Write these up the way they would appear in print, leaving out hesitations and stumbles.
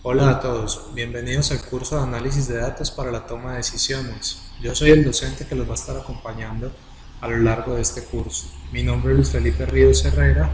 Hola a todos, bienvenidos al curso de análisis de datos para la toma de decisiones. Yo soy el docente que los va a estar acompañando a lo largo de este curso. Mi nombre es Luis Felipe Ríos Herrera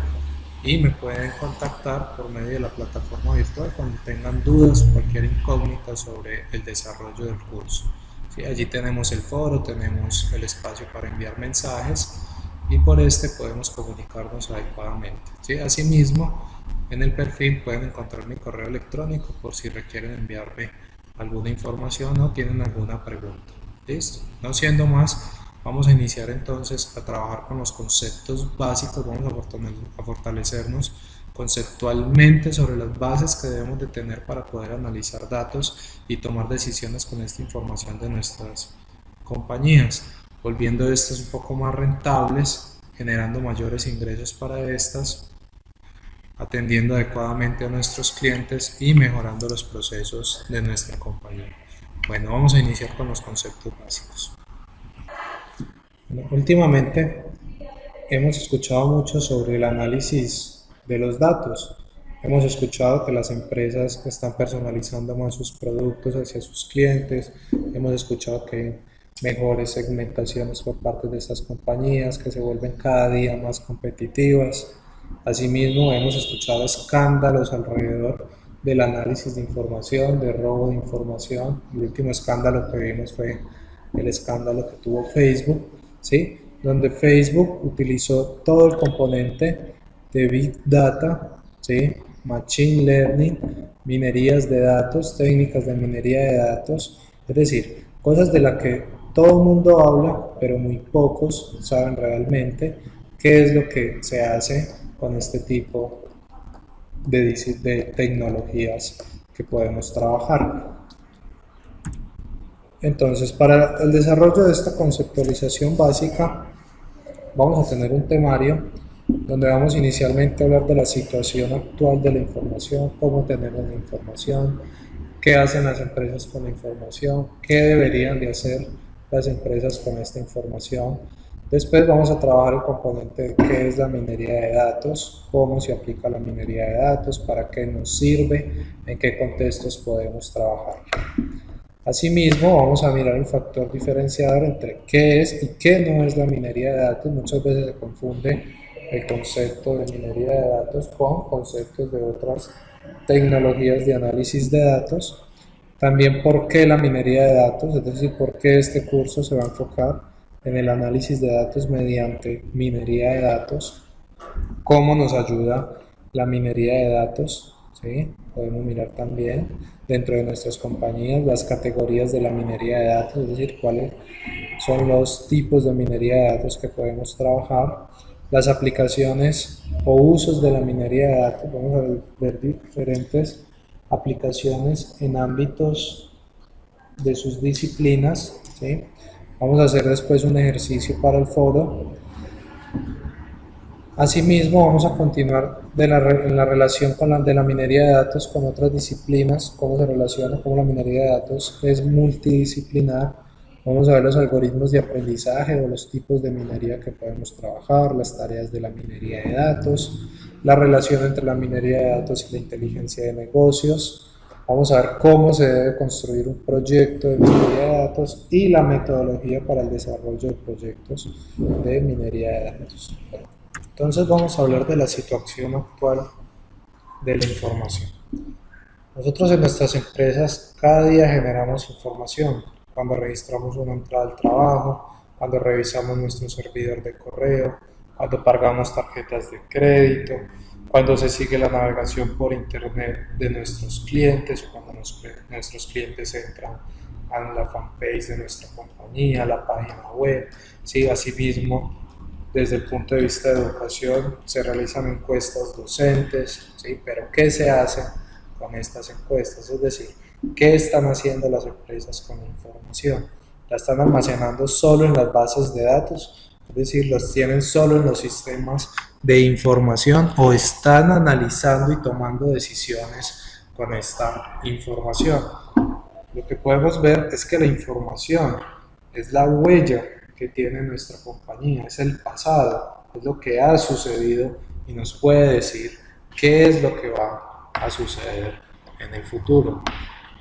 y me pueden contactar por medio de la plataforma virtual cuando tengan dudas o cualquier incógnita sobre el desarrollo del curso. Sí, allí tenemos el foro, tenemos el espacio para enviar mensajes y por este podemos comunicarnos adecuadamente. ¿Sí? Asimismo, en el perfil pueden encontrar mi correo electrónico por si requieren enviarme alguna información o tienen alguna pregunta. Listo, no siendo más, vamos a iniciar entonces a trabajar con los conceptos básicos, vamos a fortalecernos conceptualmente sobre las bases que debemos de tener para poder analizar datos y tomar decisiones con esta información de nuestras compañías, volviendo estas un poco más rentables, generando mayores ingresos para estas, atendiendo adecuadamente a nuestros clientes y mejorando los procesos de nuestra compañía. Bueno, vamos a iniciar con los conceptos básicos. Bueno, últimamente hemos escuchado mucho sobre el análisis de los datos. Hemos escuchado que las empresas están personalizando más sus productos hacia sus clientes. Hemos escuchado que hay mejores segmentaciones por parte de estas compañías que se vuelven cada día más competitivas. Asimismo, hemos escuchado escándalos alrededor del análisis de información, de robo de información. El último escándalo que vimos fue el escándalo que tuvo Facebook, ¿sí? Donde Facebook utilizó todo el componente de Big Data, ¿sí? Machine Learning, minerías de datos, técnicas de minería de datos, es decir, cosas de las que todo el mundo habla, pero muy pocos saben realmente qué es lo que se hace con este tipo de tecnologías que podemos trabajar. Entonces, para el desarrollo de esta conceptualización básica, vamos a tener un temario donde vamos inicialmente a hablar de la situación actual de la información, cómo tenemos la información, qué hacen las empresas con la información, qué deberían de hacer las empresas con esta información. Después vamos a trabajar el componente de qué es la minería de datos, cómo se aplica la minería de datos, para qué nos sirve, en qué contextos podemos trabajar. Asimismo, vamos a mirar el factor diferenciador entre qué es y qué no es la minería de datos. Muchas veces se confunde el concepto de minería de datos con conceptos de otras tecnologías de análisis de datos. También por qué la minería de datos, es decir, por qué este curso se va a enfocar en el análisis de datos mediante minería de datos, cómo nos ayuda la minería de datos, ¿sí? Podemos mirar también dentro de nuestras compañías las categorías de la minería de datos, es decir, cuáles son los tipos de minería de datos que podemos trabajar, las aplicaciones o usos de la minería de datos. Vamos a ver diferentes aplicaciones en ámbitos de sus disciplinas, ¿sí? Vamos a hacer después un ejercicio para el foro. Asimismo, vamos a continuar en la relación de la minería de datos con otras disciplinas, cómo se relaciona, cómo la minería de datos es multidisciplinar. Vamos a ver los algoritmos de aprendizaje o los tipos de minería que podemos trabajar, las tareas de la minería de datos, la relación entre la minería de datos y la inteligencia de negocios. Vamos a ver cómo se debe construir un proyecto de minería de datos y la metodología para el desarrollo de proyectos de minería de datos. Entonces vamos a hablar de la situación actual de la información. Nosotros en nuestras empresas cada día generamos información. Cuando registramos una entrada al trabajo, cuando revisamos nuestro servidor de correo, cuando pagamos tarjetas de crédito, cuando se sigue la navegación por internet de nuestros clientes, cuando nuestros clientes entran a la fanpage de nuestra compañía, la página web, ¿sí? Asimismo, desde el punto de vista de educación, se realizan encuestas docentes, ¿sí? Pero ¿qué se hace con estas encuestas? Es decir, ¿qué están haciendo las empresas con la información? ¿La están almacenando solo en las bases de datos? Es decir, ¿las tienen solo en los sistemas de información o están analizando y tomando decisiones con esta información? Lo que podemos ver es que la información es la huella que tiene nuestra compañía, es el pasado, es lo que ha sucedido y nos puede decir qué es lo que va a suceder en el futuro.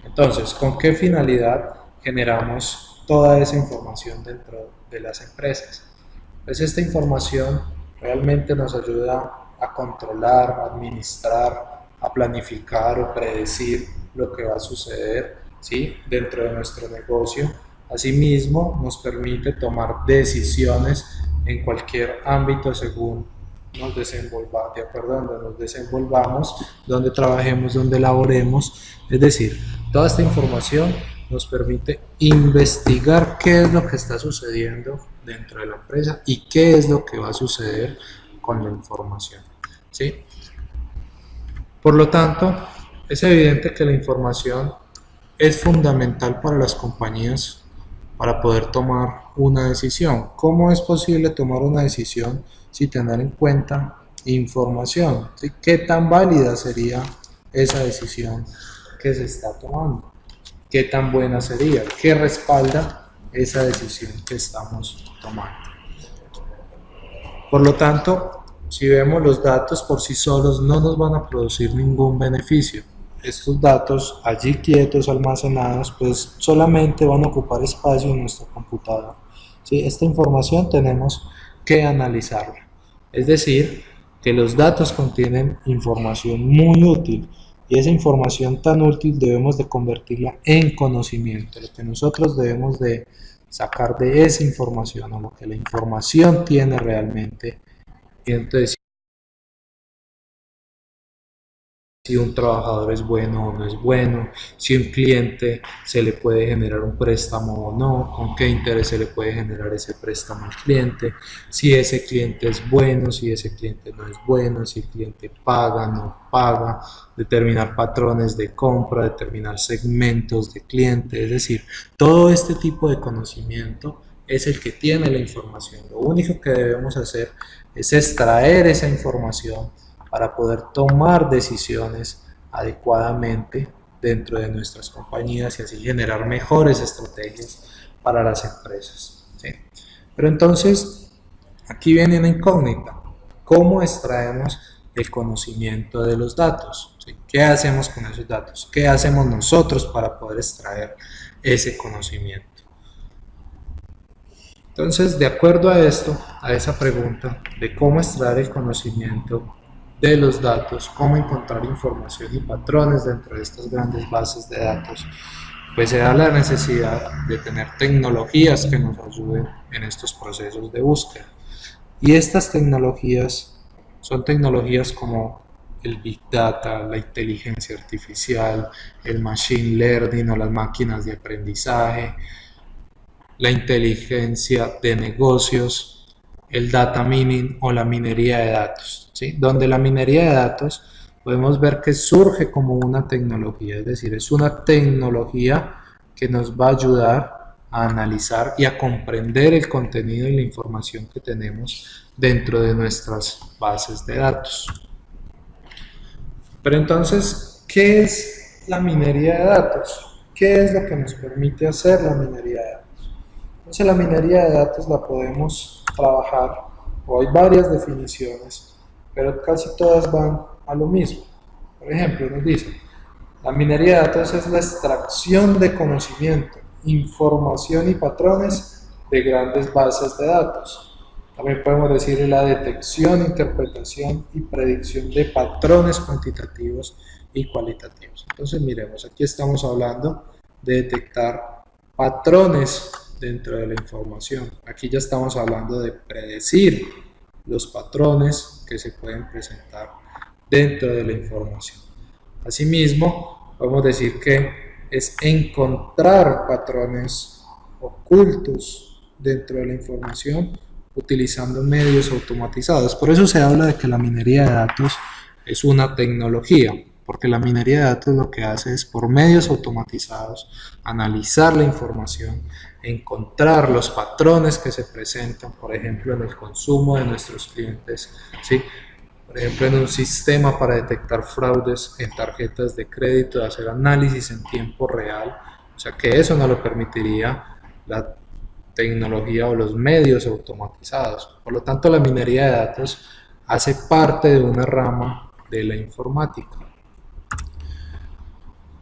Entonces, ¿con qué finalidad generamos toda esa información dentro de las empresas? Pues esta información realmente nos ayuda a controlar, a administrar, a planificar o predecir lo que va a suceder, ¿sí?, dentro de nuestro negocio. Asimismo, nos permite tomar decisiones en cualquier ámbito según nos desenvolvamos, de acuerdo a donde nos desenvolvamos, donde trabajemos, donde laboremos. Es decir, toda esta información nos permite investigar qué es lo que está sucediendo dentro de la empresa y qué es lo que va a suceder con la información, ¿sí? Por lo tanto, es evidente que la información es fundamental para las compañías para poder tomar una decisión. ¿Cómo es posible tomar una decisión sin tener en cuenta información? ¿Sí? ¿Qué tan válida sería esa decisión que se está tomando? ¿Qué tan buena sería? ¿Qué respalda esa decisión que estamos tomando? Por lo tanto, si vemos, los datos por sí solos no nos van a producir ningún beneficio. Estos datos allí quietos, almacenados, pues solamente van a ocupar espacio en nuestro computador, ¿sí? Esta información tenemos que analizarla. Es decir, que los datos contienen información muy útil y esa información tan útil debemos de convertirla en conocimiento. Lo que nosotros debemos de sacar de esa información o lo que la información tiene realmente. Y entonces, si un trabajador es bueno o no es bueno, si un cliente se le puede generar un préstamo o no, con qué interés se le puede generar ese préstamo al cliente, si ese cliente es bueno, si ese cliente no es bueno, si el cliente paga, no paga, determinar patrones de compra, determinar segmentos de cliente. Es decir, todo este tipo de conocimiento es el que tiene la información. Lo único que debemos hacer es extraer esa información para poder tomar decisiones adecuadamente dentro de nuestras compañías y así generar mejores estrategias para las empresas, ¿sí? Pero entonces, aquí viene una incógnita. ¿Cómo extraemos el conocimiento de los datos? ¿Sí? ¿Qué hacemos con esos datos? ¿Qué hacemos nosotros para poder extraer ese conocimiento? Entonces, de acuerdo a esto, a esa pregunta de cómo extraer el conocimiento de los datos, cómo encontrar información y patrones dentro de estas grandes bases de datos, pues se da la necesidad de tener tecnologías que nos ayuden en estos procesos de búsqueda. Y estas tecnologías son tecnologías como el Big Data, la inteligencia artificial, el Machine Learning o las máquinas de aprendizaje, la inteligencia de negocios, el data mining o la minería de datos, ¿sí? Donde la minería de datos podemos ver que surge como una tecnología, es decir, es una tecnología que nos va a ayudar a analizar y a comprender el contenido y la información que tenemos dentro de nuestras bases de datos. Pero entonces, ¿qué es la minería de datos? ¿Qué es lo que nos permite hacer la minería de datos? Entonces, la minería de datos la podemos trabajar, o hay varias definiciones, pero casi todas van a lo mismo. Por ejemplo, nos dice, la minería de datos es la extracción de conocimiento, información y patrones de grandes bases de datos. También podemos decir la detección, interpretación y predicción de patrones cuantitativos y cualitativos. Entonces, miremos, aquí estamos hablando de detectar patrones dentro de la información. Aquí ya estamos hablando de predecir los patrones que se pueden presentar dentro de la información. Asimismo, podemos decir que es encontrar patrones ocultos dentro de la información utilizando medios automatizados. Por eso se habla de que la minería de datos es una tecnología, porque la minería de datos lo que hace es, por medios automatizados, analizar la información, encontrar los patrones que se presentan, por ejemplo, en el consumo de nuestros clientes, ¿sí? Por ejemplo, en un sistema para detectar fraudes en tarjetas de crédito, hacer análisis en tiempo real, o sea que eso no lo permitiría la tecnología o los medios automatizados. Por lo tanto, la minería de datos hace parte de una rama de la informática.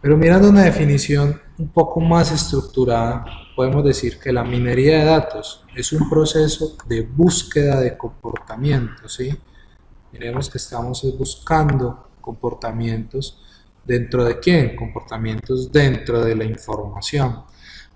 Pero mirando una definición un poco más estructurada, podemos decir que la minería de datos es un proceso de búsqueda de comportamientos, ¿sí? Miremos que estamos buscando comportamientos dentro de quién, comportamientos dentro de la información.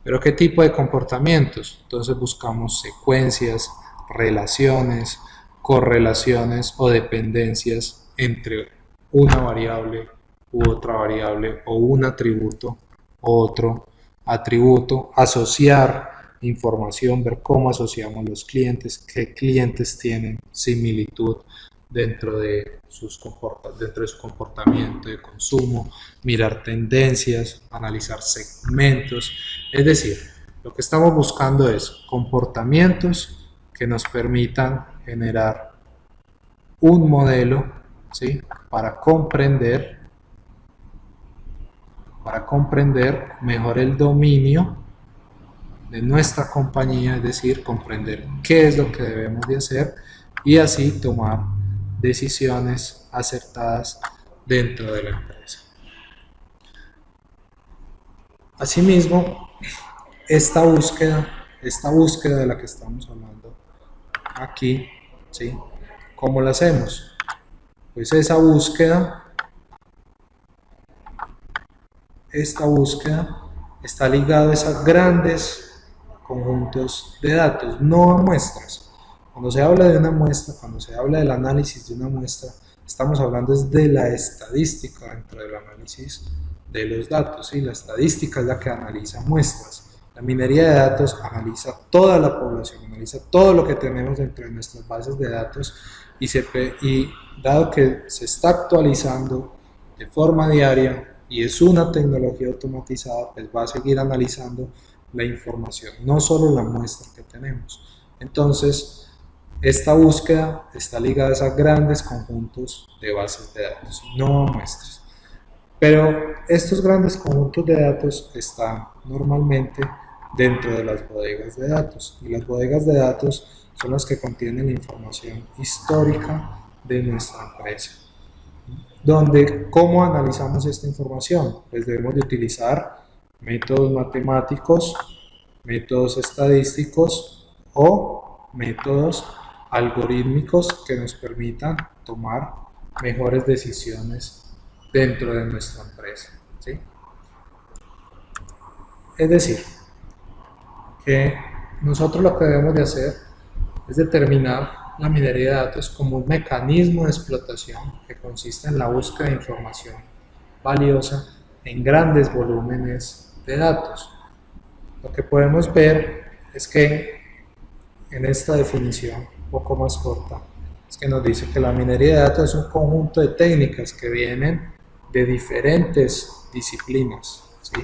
Pero ¿qué tipo de comportamientos? Entonces buscamos secuencias, relaciones, correlaciones o dependencias entre una variable u otra variable o un atributo u otro atributo, asociar información, ver cómo asociamos los clientes, qué clientes tienen similitud dentro de su comportamiento de consumo, mirar tendencias, analizar segmentos. Es decir, lo que estamos buscando es comportamientos que nos permitan generar un modelo, ¿sí? para comprender mejor el dominio de nuestra compañía, es decir, comprender qué es lo que debemos de hacer y así tomar decisiones acertadas dentro de la empresa. Asimismo, esta búsqueda de la que estamos hablando aquí, ¿sí? ¿Cómo la hacemos? Pues esta búsqueda está ligada a esos grandes conjuntos de datos, no a muestras. Cuando se habla de una muestra, cuando se habla del análisis de una muestra, estamos hablando de la estadística dentro del análisis de los datos. ¿Sí? La estadística es la que analiza muestras. La minería de datos analiza toda la población, analiza todo lo que tenemos dentro de nuestras bases de datos y dado que se está actualizando de forma diaria y es una tecnología automatizada, pues va a seguir analizando la información, no solo la muestra que tenemos. Entonces, esta búsqueda está ligada a esos grandes conjuntos de bases de datos, no a muestras. Pero estos grandes conjuntos de datos están normalmente dentro de las bodegas de datos. Y las bodegas de datos son las que contienen la información histórica de nuestra empresa. ¿Cómo analizamos esta información? Pues debemos de utilizar métodos matemáticos, métodos estadísticos o métodos algorítmicos que nos permitan tomar mejores decisiones dentro de nuestra empresa. ¿Sí? Es decir, que nosotros lo que debemos de hacer es determinar la minería de datos como un mecanismo de explotación que consiste en la búsqueda de información valiosa en grandes volúmenes de datos. Lo que podemos ver es que en esta definición, un poco más corta, es que nos dice que la minería de datos es un conjunto de técnicas que vienen de diferentes disciplinas, ¿sí?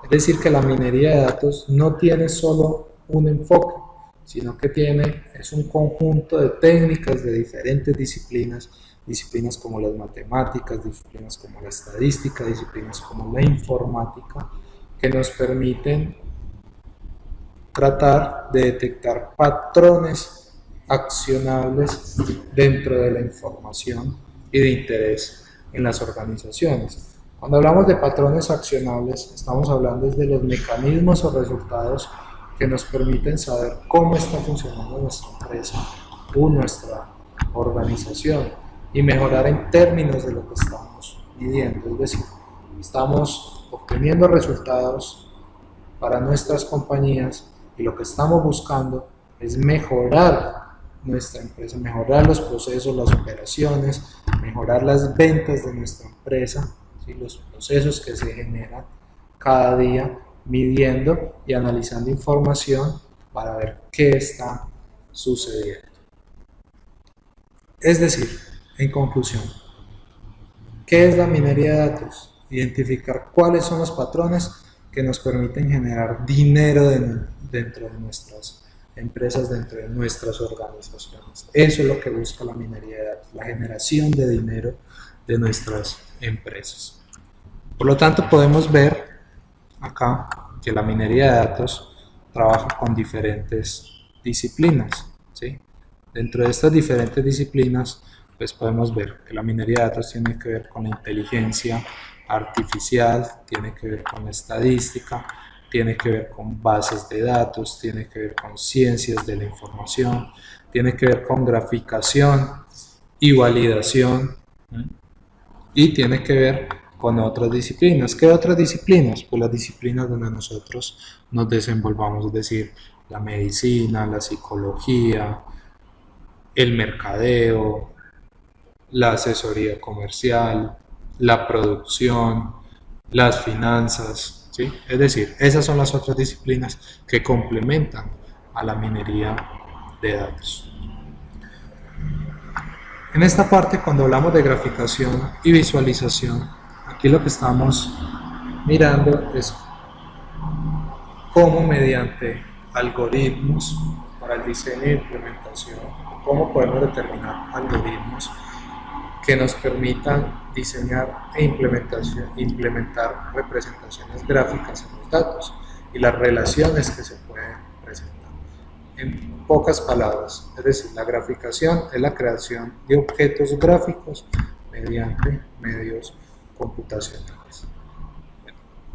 Es decir, que la minería de datos no tiene solo un enfoque, sino que es un conjunto de técnicas de diferentes disciplinas, disciplinas como las matemáticas, disciplinas como la estadística, disciplinas como la informática, que nos permiten tratar de detectar patrones accionables dentro de la información y de interés en las organizaciones. Cuando hablamos de patrones accionables, estamos hablando de los mecanismos o resultados que nos permiten saber cómo está funcionando nuestra empresa o nuestra organización y mejorar en términos de lo que estamos midiendo. Es decir, estamos obteniendo resultados para nuestras compañías y lo que estamos buscando es mejorar nuestra empresa, mejorar los procesos, las operaciones, mejorar las ventas de nuestra empresa, ¿sí? Los procesos que se generan cada día, midiendo y analizando información para ver qué está sucediendo. Es decir, en conclusión, ¿qué es la minería de datos? Identificar cuáles son los patrones que nos permiten generar dinero dentro de nuestras empresas, dentro de nuestras organizaciones. Eso es lo que busca la minería de datos, la generación de dinero de nuestras empresas. Por lo tanto, podemos ver acá que la minería de datos trabaja con diferentes disciplinas, ¿sí? Dentro de estas diferentes disciplinas, pues podemos ver que la minería de datos tiene que ver con la inteligencia artificial, tiene que ver con la estadística, tiene que ver con bases de datos, tiene que ver con ciencias de la información, tiene que ver con graficación y validación, y tiene que ver con otras disciplinas. ¿Qué otras disciplinas? Pues las disciplinas donde nosotros nos desenvolvamos, es decir, la medicina, la psicología, el mercadeo, la asesoría comercial, la producción, las finanzas, ¿sí? Es decir, esas son las otras disciplinas que complementan a la minería de datos. En esta parte, cuando hablamos de graficación y visualización, aquí lo que estamos mirando es cómo mediante algoritmos para el diseño e implementación, cómo podemos determinar algoritmos que nos permitan diseñar e implementar representaciones gráficas en los datos y las relaciones que se pueden presentar. En pocas palabras, es decir, la graficación es la creación de objetos gráficos mediante medios computacionales.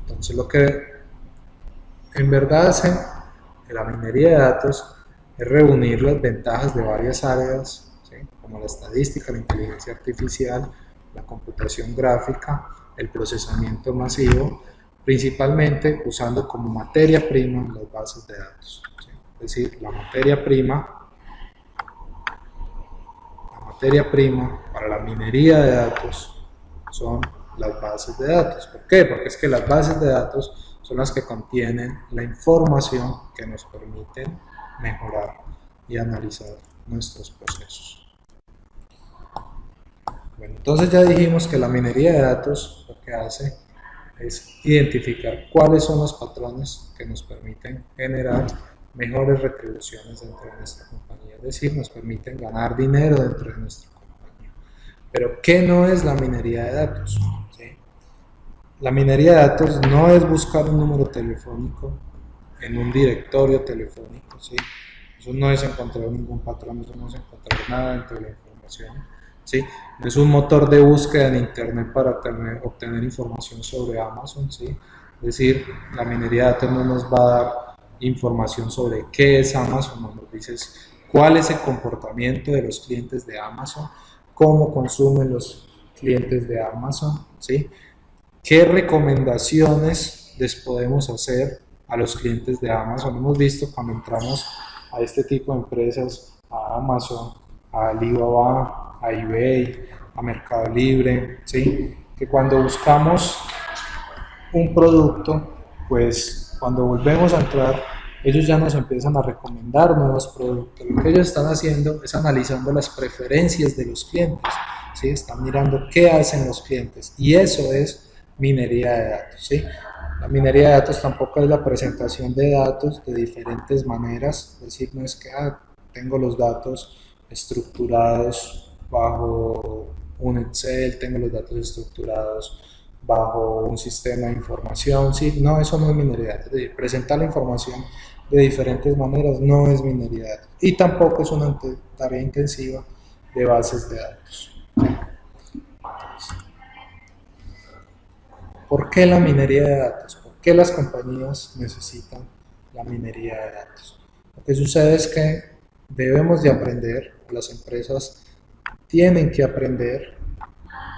Entonces, lo que en verdad hace la minería de datos es reunir las ventajas de varias áreas, ¿sí? Como la estadística, la inteligencia artificial, la computación gráfica, el procesamiento masivo, principalmente usando como materia prima las bases de datos, ¿sí? Es decir, la materia prima para la minería de datos son las bases de datos. ¿Por qué? Porque es que las bases de datos son las que contienen la información que nos permiten mejorar y analizar nuestros procesos. Bueno, entonces ya dijimos que la minería de datos lo que hace es identificar cuáles son los patrones que nos permiten generar mejores retribuciones dentro de nuestra compañía, es decir, nos permiten ganar dinero dentro de nuestra compañía. Pero, ¿qué no es la minería de datos? ¿Sí? La minería de datos no es buscar un número telefónico en un directorio telefónico, ¿sí? Eso no es encontrar ningún patrón, eso no es encontrar nada dentro de la información, ¿sí? No es un motor de búsqueda en internet para obtener información sobre Amazon, ¿sí? Es decir, la minería de datos no nos va a dar información sobre qué es Amazon, no nos dice cuál es el comportamiento de los clientes de Amazon, cómo consumen los clientes de Amazon, ¿sí? ¿Qué recomendaciones les podemos hacer a los clientes de Amazon? Hemos visto cuando entramos a este tipo de empresas, a Amazon, a Alibaba, a eBay, a Mercado Libre, ¿sí? Que cuando buscamos un producto, pues cuando volvemos a entrar, ellos ya nos empiezan a recomendar nuevos productos. Lo que ellos están haciendo es analizando las preferencias de los clientes, ¿sí? Están mirando qué hacen los clientes y eso es minería de datos, ¿sí? La minería de datos tampoco es la presentación de datos de diferentes maneras, es decir, no es que tengo los datos estructurados bajo un Excel, tengo los datos estructurados bajo un sistema de información, ¿sí? No, eso no es minería de datos, es decir, presentar la información de diferentes maneras no es minería de datos y tampoco es una tarea intensiva de bases de datos. ¿Por qué la minería de datos? ¿Por qué las compañías necesitan la minería de datos? Lo que sucede es que debemos de aprender, las empresas tienen que aprender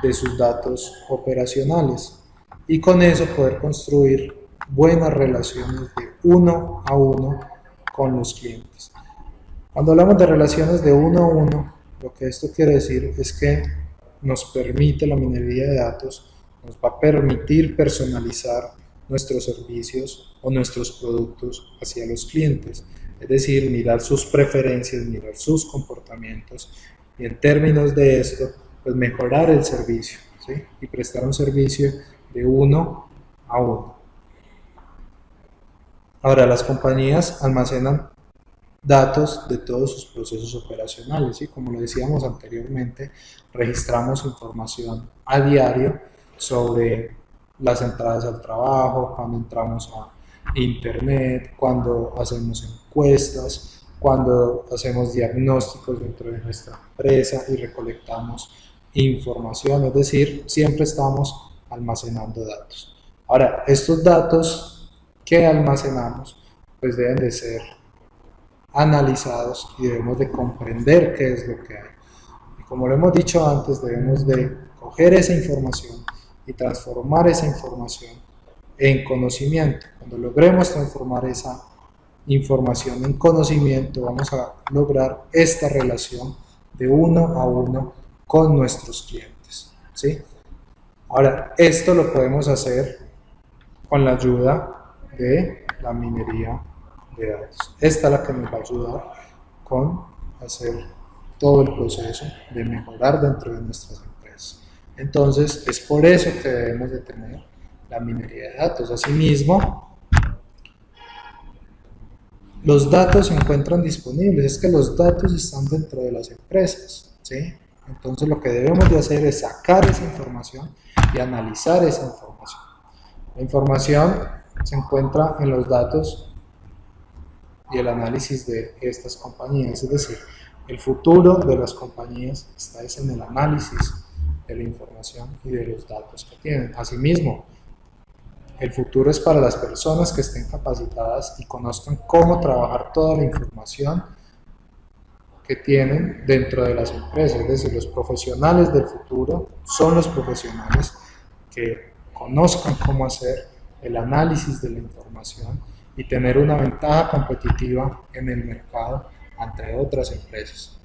de sus datos operacionales y con eso poder construir buenas relaciones de uno a uno con los clientes. Cuando hablamos de relaciones de uno a uno, lo que esto quiere decir es que nos permite la minería de datos, nos va a permitir personalizar nuestros servicios o nuestros productos hacia los clientes, es decir, mirar sus preferencias, mirar sus comportamientos y en términos de esto, pues mejorar el servicio, ¿sí? Y prestar un servicio de uno a uno. Ahora, las compañías almacenan datos de todos sus procesos operacionales, ¿sí? Como lo decíamos anteriormente, registramos información a diario sobre las entradas al trabajo, cuando entramos a internet, cuando hacemos encuestas, cuando hacemos diagnósticos dentro de nuestra empresa y recolectamos información, es decir, siempre estamos almacenando datos. Ahora, estos datos que almacenamos pues deben de ser analizados y debemos de comprender qué es lo que hay. Y como lo hemos dicho antes, debemos de coger esa información y transformar esa información en conocimiento. Cuando logremos transformar esa información en conocimiento, vamos a lograr esta relación de uno a uno con nuestros clientes, ¿sí? Ahora, esto lo podemos hacer con la ayuda de la minería de datos. Esta es la que nos va a ayudar con hacer todo el proceso de mejorar dentro de nuestras empresas. Entonces, es por eso que debemos de tener la minería de datos. Asimismo, los datos se encuentran disponibles, es que los datos están dentro de las empresas, ¿sí? Entonces lo que debemos de hacer es sacar esa información y analizar esa información. La información se encuentra en los datos y el análisis de estas compañías, es decir, el futuro de las compañías está en el análisis de la información y de los datos que tienen. Asimismo, el futuro es para las personas que estén capacitadas y conozcan cómo trabajar toda la información que tienen dentro de las empresas. Es decir, los profesionales del futuro son los profesionales que conozcan cómo hacer el análisis de la información y tener una ventaja competitiva en el mercado ante otras empresas.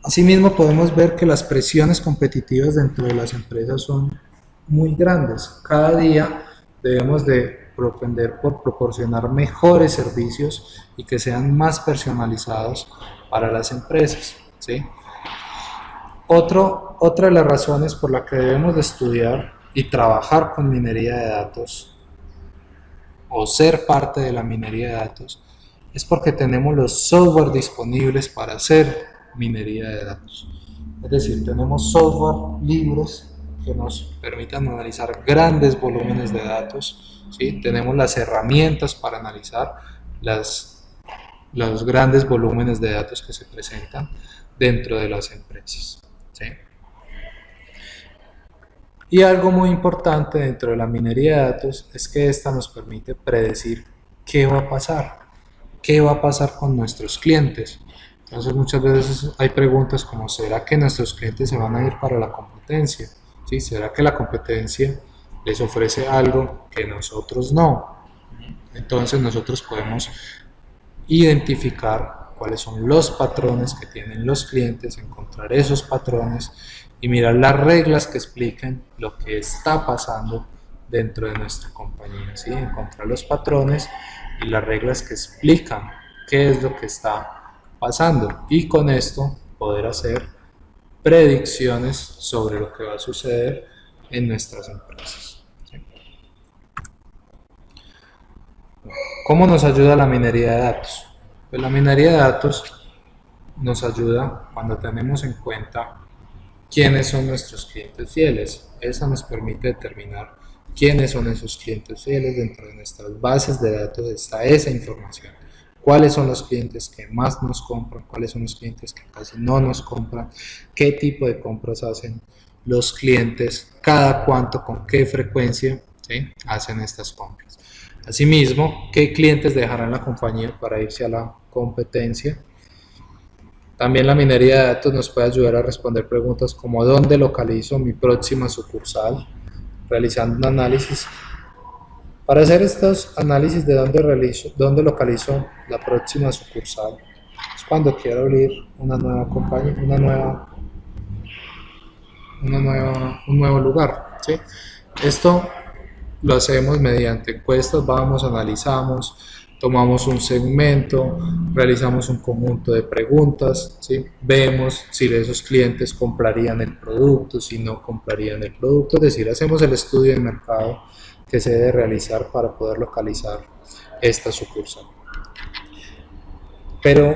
Asimismo, podemos ver que las presiones competitivas dentro de las empresas son muy grandes. Cada día debemos de propender por proporcionar mejores servicios y que sean más personalizados para las empresas, ¿sí? Otra de las razones por la que debemos de estudiar y trabajar con minería de datos o ser parte de la minería de datos es porque tenemos los software disponibles para hacer minería de datos. Es decir, tenemos software libres que nos permitan analizar grandes volúmenes de datos, ¿sí? Tenemos las herramientas para analizar los grandes volúmenes de datos que se presentan dentro de las empresas, ¿sí? Y algo muy importante dentro de la minería de datos es que esta nos permite predecir qué va a pasar con nuestros clientes. Entonces muchas veces hay preguntas como ¿será que nuestros clientes se van a ir para la competencia? ¿Sí? ¿Será que la competencia les ofrece algo que nosotros no? Entonces nosotros podemos identificar cuáles son los patrones que tienen los clientes, encontrar esos patrones y mirar las reglas que explican lo que está pasando dentro de nuestra compañía, ¿sí? Encontrar los patrones y las reglas que explican qué es lo que está pasando y con esto poder hacer predicciones sobre lo que va a suceder en nuestras empresas, ¿sí? ¿Cómo nos ayuda la minería de datos? Pues la minería de datos nos ayuda cuando tenemos en cuenta quiénes son nuestros clientes fieles. Esa nos permite determinar quiénes son esos clientes fieles. Dentro de nuestras bases de datos está esa información. Cuáles son los clientes que más nos compran, cuáles son los clientes que casi no nos compran, qué tipo de compras hacen los clientes, cada cuánto, con qué frecuencia, ¿sí?, hacen estas compras. Asimismo, qué clientes dejarán la compañía para irse a la competencia. También la minería de datos nos puede ayudar a responder preguntas como ¿dónde localizo mi próxima sucursal? Realizando un análisis. Para hacer estos análisis de dónde localizo la próxima sucursal, es cuando quiero abrir una nueva compañía, un nuevo lugar, ¿sí? Esto lo hacemos mediante encuestas, analizamos, tomamos un segmento, realizamos un conjunto de preguntas, ¿sí? Vemos si esos clientes comprarían el producto, si no comprarían el producto, es decir, hacemos el estudio de mercado que se debe realizar para poder localizar esta sucursal. Pero,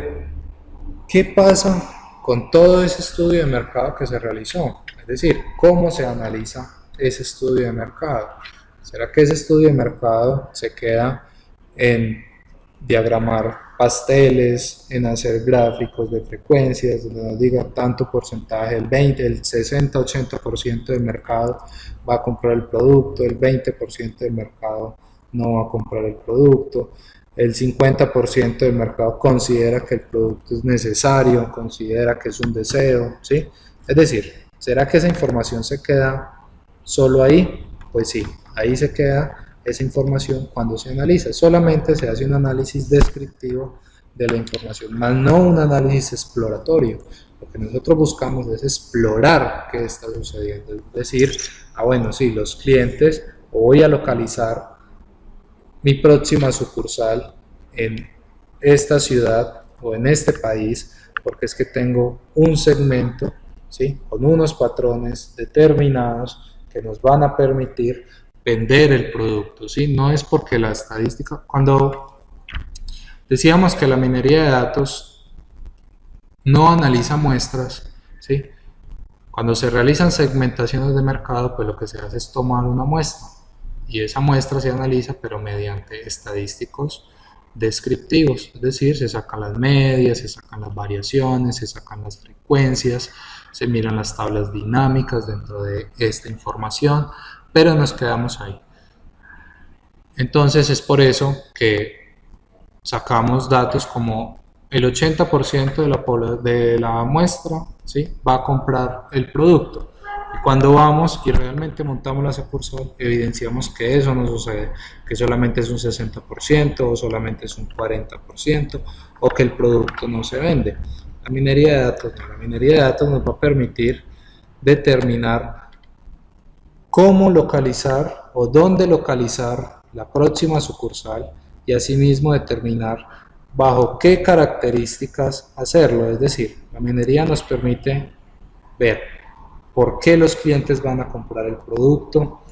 ¿qué pasa con todo ese estudio de mercado que se realizó? Es decir, ¿cómo se analiza ese estudio de mercado? ¿Será que ese estudio de mercado se queda en diagramar pasteles, en hacer gráficos de frecuencias, donde nos diga tanto porcentaje, el 20, el 60-80% del mercado va a comprar el producto, el 20% del mercado no va a comprar el producto, el 50% del mercado considera que el producto es necesario, considera que es un deseo, ¿sí? Es decir, ¿será que esa información se queda solo ahí? Pues sí, ahí se queda esa información cuando se analiza. Solamente se hace un análisis descriptivo de la información, más no un análisis exploratorio. Lo que nosotros buscamos es explorar qué está sucediendo. Es decir, bueno, sí, los clientes, o voy a localizar mi próxima sucursal en esta ciudad o en este país, porque es que tengo un segmento, ¿sí?, con unos patrones determinados que nos van a permitir vender el producto, ¿sí? No es porque la estadística, cuando decíamos que la minería de datos no analiza muestras, ¿sí? Cuando se realizan segmentaciones de mercado, pues lo que se hace es tomar una muestra y esa muestra se analiza pero mediante estadísticos descriptivos, es decir, se sacan las medias, se sacan las variaciones, se sacan las frecuencias, se miran las tablas dinámicas dentro de esta información, pero nos quedamos ahí. Entonces es por eso que sacamos datos como el 80% de la muestra, ¿sí?, va a comprar el producto. Y cuando vamos y realmente montamos la sucursal, evidenciamos que eso no sucede, que solamente es un 60% o solamente es un 40% o que el producto no se vende. La minería de datos, la minería de datos nos va a permitir determinar cómo localizar o dónde localizar la próxima sucursal y asimismo determinar bajo qué características hacerlo. Es decir, la minería nos permite ver por qué los clientes van a comprar el producto,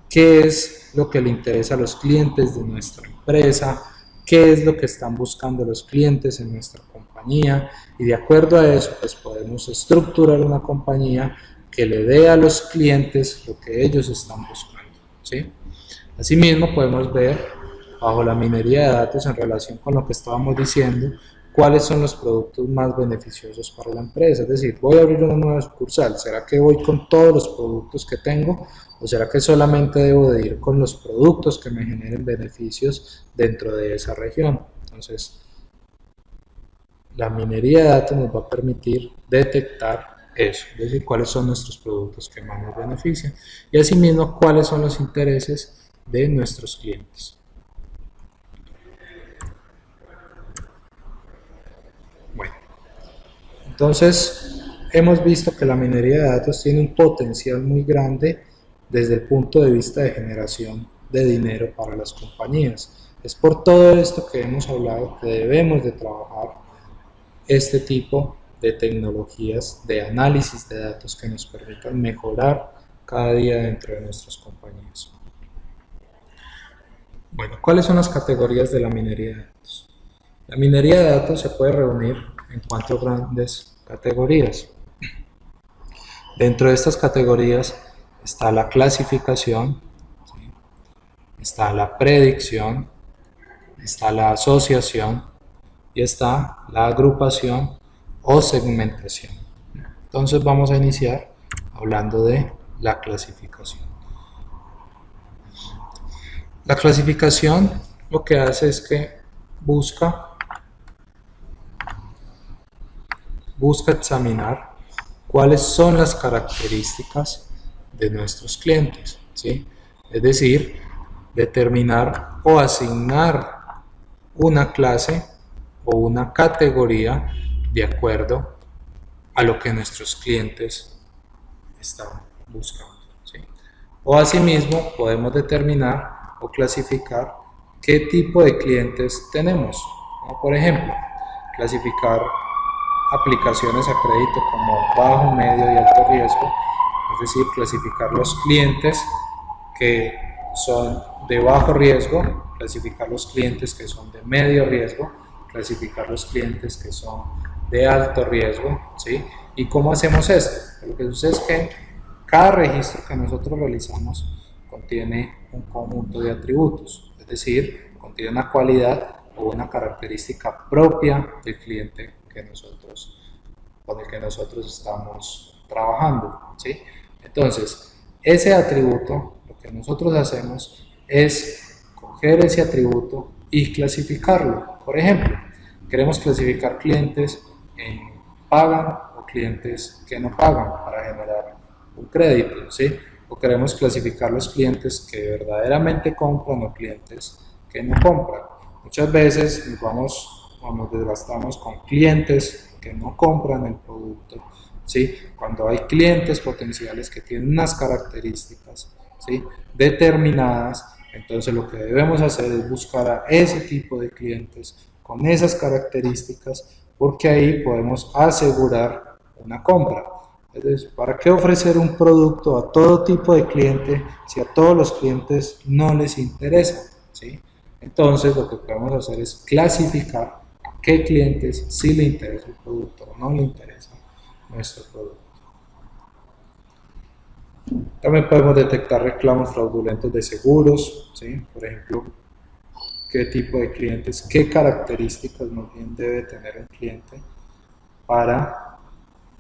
qué es lo que le interesa a los clientes de nuestra empresa, qué es lo que están buscando los clientes en nuestra compañía, y de acuerdo a eso pues podemos estructurar una compañía que le dé a los clientes lo que ellos están buscando, ¿sí? Asimismo podemos ver bajo la minería de datos en relación con lo que estábamos diciendo, cuáles son los productos más beneficiosos para la empresa. Es decir, voy a abrir una nueva sucursal, ¿será que voy con todos los productos que tengo o será que solamente debo de ir con los productos que me generen beneficios dentro de esa región? Entonces, la minería de datos nos va a permitir detectar eso, es decir, cuáles son nuestros productos que más nos benefician y asimismo cuáles son los intereses de nuestros clientes. Bueno, entonces hemos visto que la minería de datos tiene un potencial muy grande desde el punto de vista de generación de dinero para las compañías. Es por todo esto que hemos hablado que debemos de trabajar este tipo de tecnologías de análisis de datos que nos permitan mejorar cada día dentro de nuestras compañías. Bueno, ¿cuáles son las categorías de la minería de datos? La minería de datos se puede reunir en 4 grandes categorías. Dentro de estas categorías está la clasificación, ¿sí?, está la predicción, está la asociación y está la agrupación o segmentación. Entonces vamos a iniciar hablando de la clasificación. La clasificación lo que hace es que busca examinar cuáles son las características de nuestros clientes, ¿sí? Es decir, determinar o asignar una clase o una categoría de acuerdo a lo que nuestros clientes están buscando, ¿sí? O asimismo podemos determinar o clasificar qué tipo de clientes tenemos, ¿no? Por ejemplo, clasificar aplicaciones a crédito como bajo, medio y alto riesgo, es decir, clasificar los clientes que son de bajo riesgo, clasificar los clientes que son de medio riesgo, clasificar los clientes que son de alto riesgo, ¿sí? ¿Y cómo hacemos esto? Lo que sucede es que cada registro que nosotros realizamos contiene un conjunto de atributos, es decir, contiene una cualidad o una característica propia del cliente con el que nosotros estamos trabajando, ¿sí? Entonces, ese atributo, lo que nosotros hacemos es coger ese atributo y clasificarlo. Por ejemplo, queremos clasificar clientes en pagan o clientes que no pagan para generar un crédito, ¿sí? O queremos clasificar los clientes que verdaderamente compran o clientes que no compran. Muchas veces nos desgastamos con clientes que no compran el producto, ¿sí? Cuando hay clientes potenciales que tienen unas características, ¿sí?, determinadas, entonces lo que debemos hacer es buscar a ese tipo de clientes con esas características, porque ahí podemos asegurar una compra. Entonces, ¿para qué ofrecer un producto a todo tipo de cliente si a todos los clientes no les interesa, ¿sí? Entonces, lo que podemos hacer es clasificar a qué clientes sí le interesa el producto o no le interesa nuestro producto. También podemos detectar reclamos fraudulentos de seguros, ¿sí? Por ejemplo, qué tipo de clientes, qué características más bien debe tener un cliente para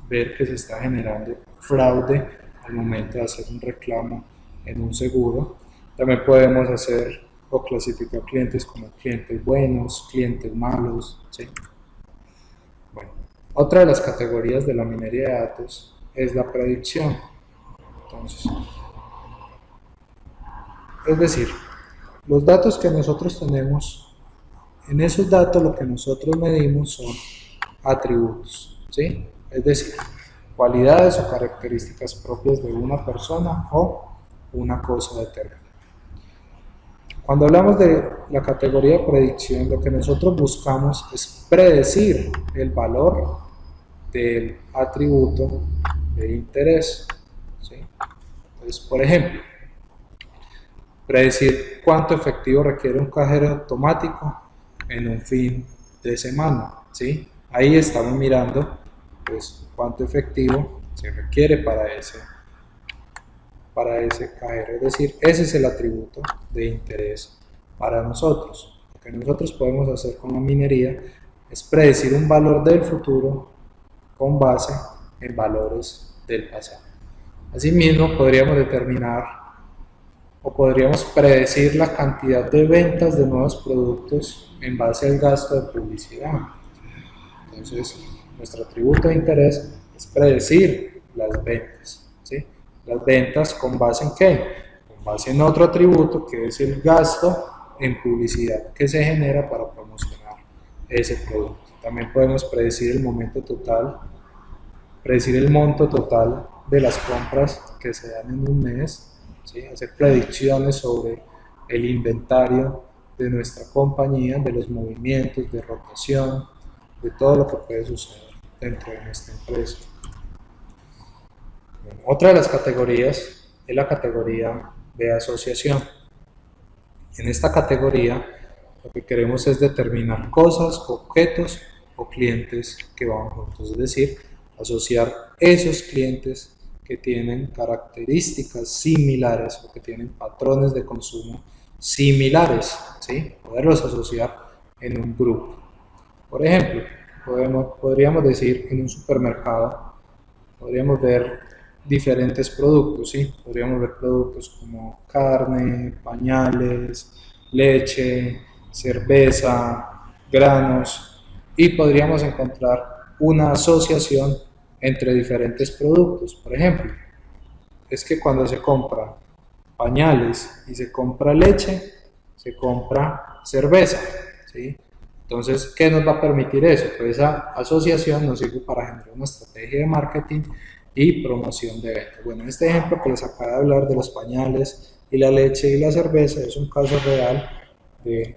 ver que se está generando fraude al momento de hacer un reclamo en un seguro. También podemos hacer o clasificar clientes como clientes buenos, clientes malos, ¿sí? Bueno, otra de las categorías de la minería de datos es la predicción. Entonces, es decir, los datos que nosotros tenemos, en esos datos lo que nosotros medimos son atributos, ¿sí? Es decir, cualidades o características propias de una persona o una cosa determinada. Cuando hablamos de la categoría de predicción, lo que nosotros buscamos es predecir el valor del atributo de interés, ¿sí? Entonces, por ejemplo, predecir cuánto efectivo requiere un cajero automático en un fin de semana, ¿sí? Ahí estamos mirando pues cuánto efectivo se requiere para ese cajero, es decir, ese es el atributo de interés para nosotros. Lo que nosotros podemos hacer con la minería es predecir un valor del futuro con base en valores del pasado. Asimismo, podríamos determinar o podríamos predecir la cantidad de ventas de nuevos productos en base al gasto de publicidad. Entonces, nuestro atributo de interés es predecir las ventas, ¿sí? Las ventas con base en ¿qué? Con base en otro atributo que es el gasto en publicidad que se genera para promocionar ese producto. También podemos predecir el momento total, predecir el monto total de las compras que se dan en un mes, ¿sí? Hacer predicciones sobre el inventario de nuestra compañía, de los movimientos de rotación, de todo lo que puede suceder dentro de nuestra empresa. Bueno, otra de las categorías es la categoría de asociación. En esta categoría lo que queremos es determinar cosas, objetos o clientes que van juntos, es decir, asociar esos clientes que tienen características similares o que tienen patrones de consumo similares, ¿sí? Poderlos asociar en un grupo. Por ejemplo, podríamos decir en un supermercado, podríamos ver diferentes productos, ¿sí? Podríamos ver productos como carne, pañales, leche, cerveza, granos, y podríamos encontrar una asociación entre diferentes productos. Por ejemplo, es que cuando se compra pañales y se compra leche, se compra cerveza, ¿sí? Entonces, ¿qué nos va a permitir eso? Pues esa asociación nos sirve para generar una estrategia de marketing y promoción de ventas. Bueno, este ejemplo que les acabo de hablar de los pañales y la leche y la cerveza es un caso real que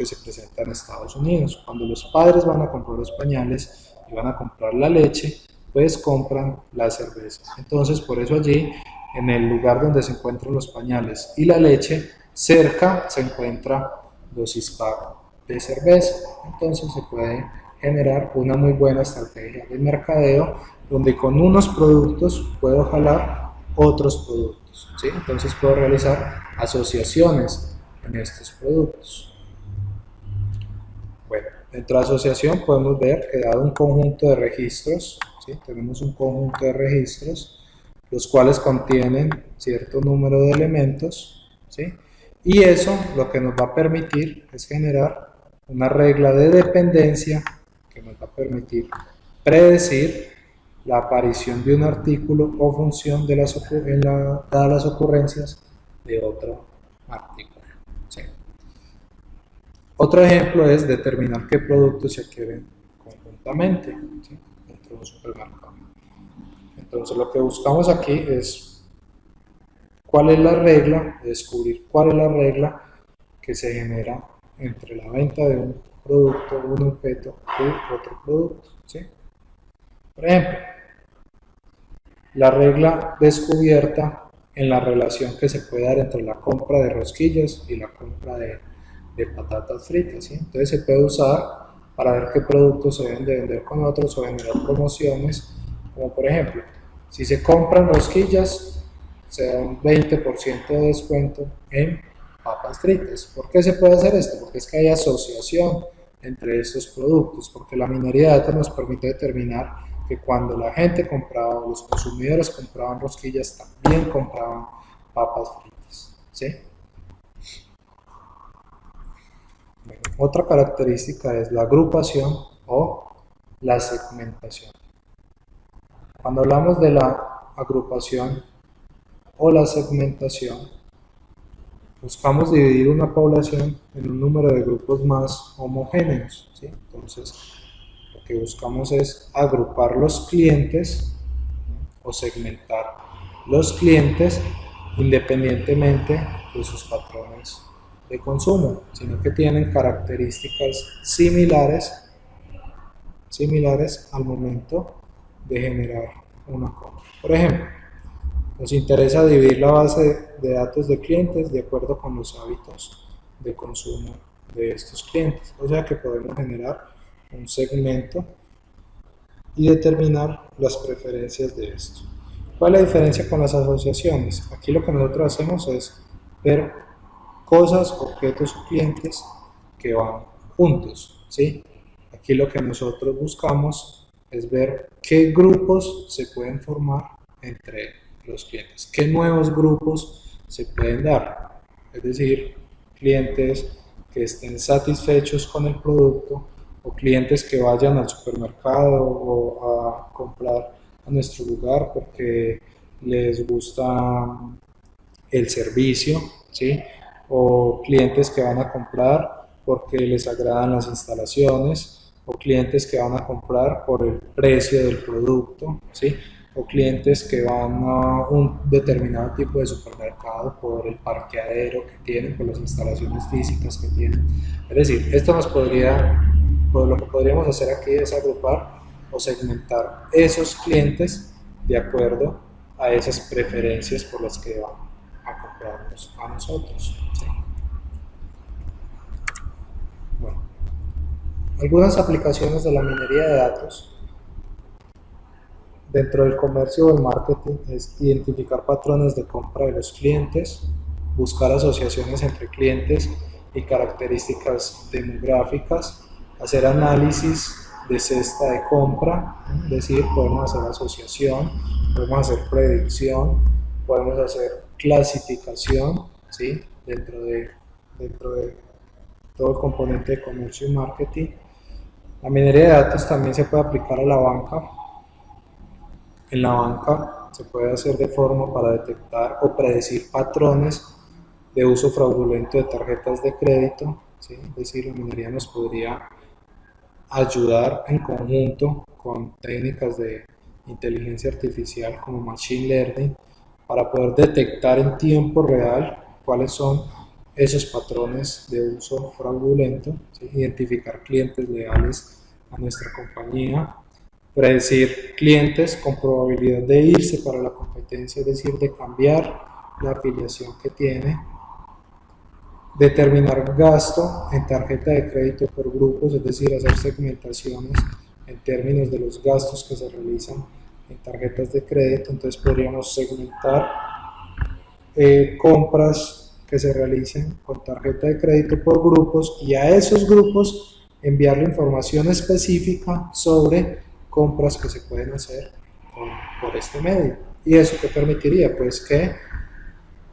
se presenta en Estados Unidos. Cuando los padres van a comprar los pañales y van a comprar la leche, pues compran la cerveza. Entonces, por eso allí, en el lugar donde se encuentran los pañales y la leche, cerca se encuentra los Hispag de cerveza. Entonces se puede generar una muy buena estrategia de mercadeo donde con unos productos puedo jalar otros productos, ¿sí? Entonces puedo realizar asociaciones en estos productos. Bueno, dentro de asociación podemos ver que dado un conjunto de registros, ¿sí? Tenemos un conjunto de registros, los cuales contienen cierto número de elementos, ¿sí? Y eso lo que nos va a permitir es generar una regla de dependencia que nos va a permitir predecir la aparición de un artículo o función dadas las ocurrencias de otro artículo. ¿Sí? Otro ejemplo es determinar qué productos se adquieren conjuntamente, ¿sí? Dentro de un supermercado. Entonces lo que buscamos aquí es cuál es la regla, descubrir cuál es la regla que se genera entre la venta de un producto, un objeto u otro producto. ¿Sí? Por ejemplo, la regla descubierta en la relación que se puede dar entre la compra de rosquillas y la compra de patatas fritas. ¿Sí? Entonces se puede usar para ver qué productos se deben de vender con otros o generar promociones, como por ejemplo, si se compran rosquillas, se da un 20% de descuento en papas fritas. ¿Por qué se puede hacer esto? Porque es que hay asociación entre estos productos, porque la minería de datos nos permite determinar que cuando la gente compraba, los consumidores compraban rosquillas, también compraban papas fritas. ¿Sí? Bueno, otra característica es la agrupación o la segmentación. Cuando hablamos de la agrupación o la segmentación, buscamos dividir una población en un número de grupos más homogéneos. ¿Sí? Entonces, lo que buscamos es agrupar los clientes, ¿no? O segmentar los clientes independientemente de sus patrones de consumo, sino que tienen características similares al momento de generar una compra. Por ejemplo, nos interesa dividir la base de datos de clientes de acuerdo con los hábitos de consumo de estos clientes. O sea que podemos generar un segmento y determinar las preferencias de esto. ¿Cuál es la diferencia con las asociaciones? Aquí lo que nosotros hacemos es ver cosas, objetos o clientes que van juntos, ¿sí? Aquí lo que nosotros buscamos es ver qué grupos se pueden formar entre los clientes, qué nuevos grupos se pueden dar, es decir, clientes que estén satisfechos con el producto o clientes que vayan al supermercado o a comprar a nuestro lugar porque les gusta el servicio, ¿sí? O clientes que van a comprar porque les agradan las instalaciones, o clientes que van a comprar por el precio del producto, ¿sí? O clientes que van a un determinado tipo de supermercado por el parqueadero que tienen, por las instalaciones físicas que tienen. Es decir, esto nos podría, pues lo que podríamos hacer aquí es agrupar o segmentar esos clientes de acuerdo a esas preferencias por las que van a comprarnos a nosotros. ¿Sí? Bueno, algunas aplicaciones de la minería de datos dentro del comercio o el marketing es identificar patrones de compra de los clientes, buscar asociaciones entre clientes y características demográficas, hacer análisis de cesta de compra, es decir, podemos hacer asociación, podemos hacer predicción, podemos hacer clasificación, ¿sí? dentro de todo el componente de comercio y marketing. La minería de datos también se puede aplicar a la banca. En la banca se puede hacer de forma para detectar o predecir patrones de uso fraudulento de tarjetas de crédito, ¿sí? Es decir, la minería nos podría ayudar en conjunto con técnicas de inteligencia artificial como Machine Learning para poder detectar en tiempo real cuáles son esos patrones de uso fraudulento, ¿sí? Identificar clientes leales a nuestra compañía, predecir clientes con probabilidad de irse para la competencia, es decir, de cambiar la afiliación que tiene, determinar gasto en tarjeta de crédito por grupos, es decir, hacer segmentaciones en términos de los gastos que se realizan en tarjetas de crédito. Entonces podríamos segmentar compras que se realicen con tarjeta de crédito por grupos y a esos grupos enviarle información específica sobre compras que se pueden hacer por este medio. ¿Y eso qué permitiría? Pues que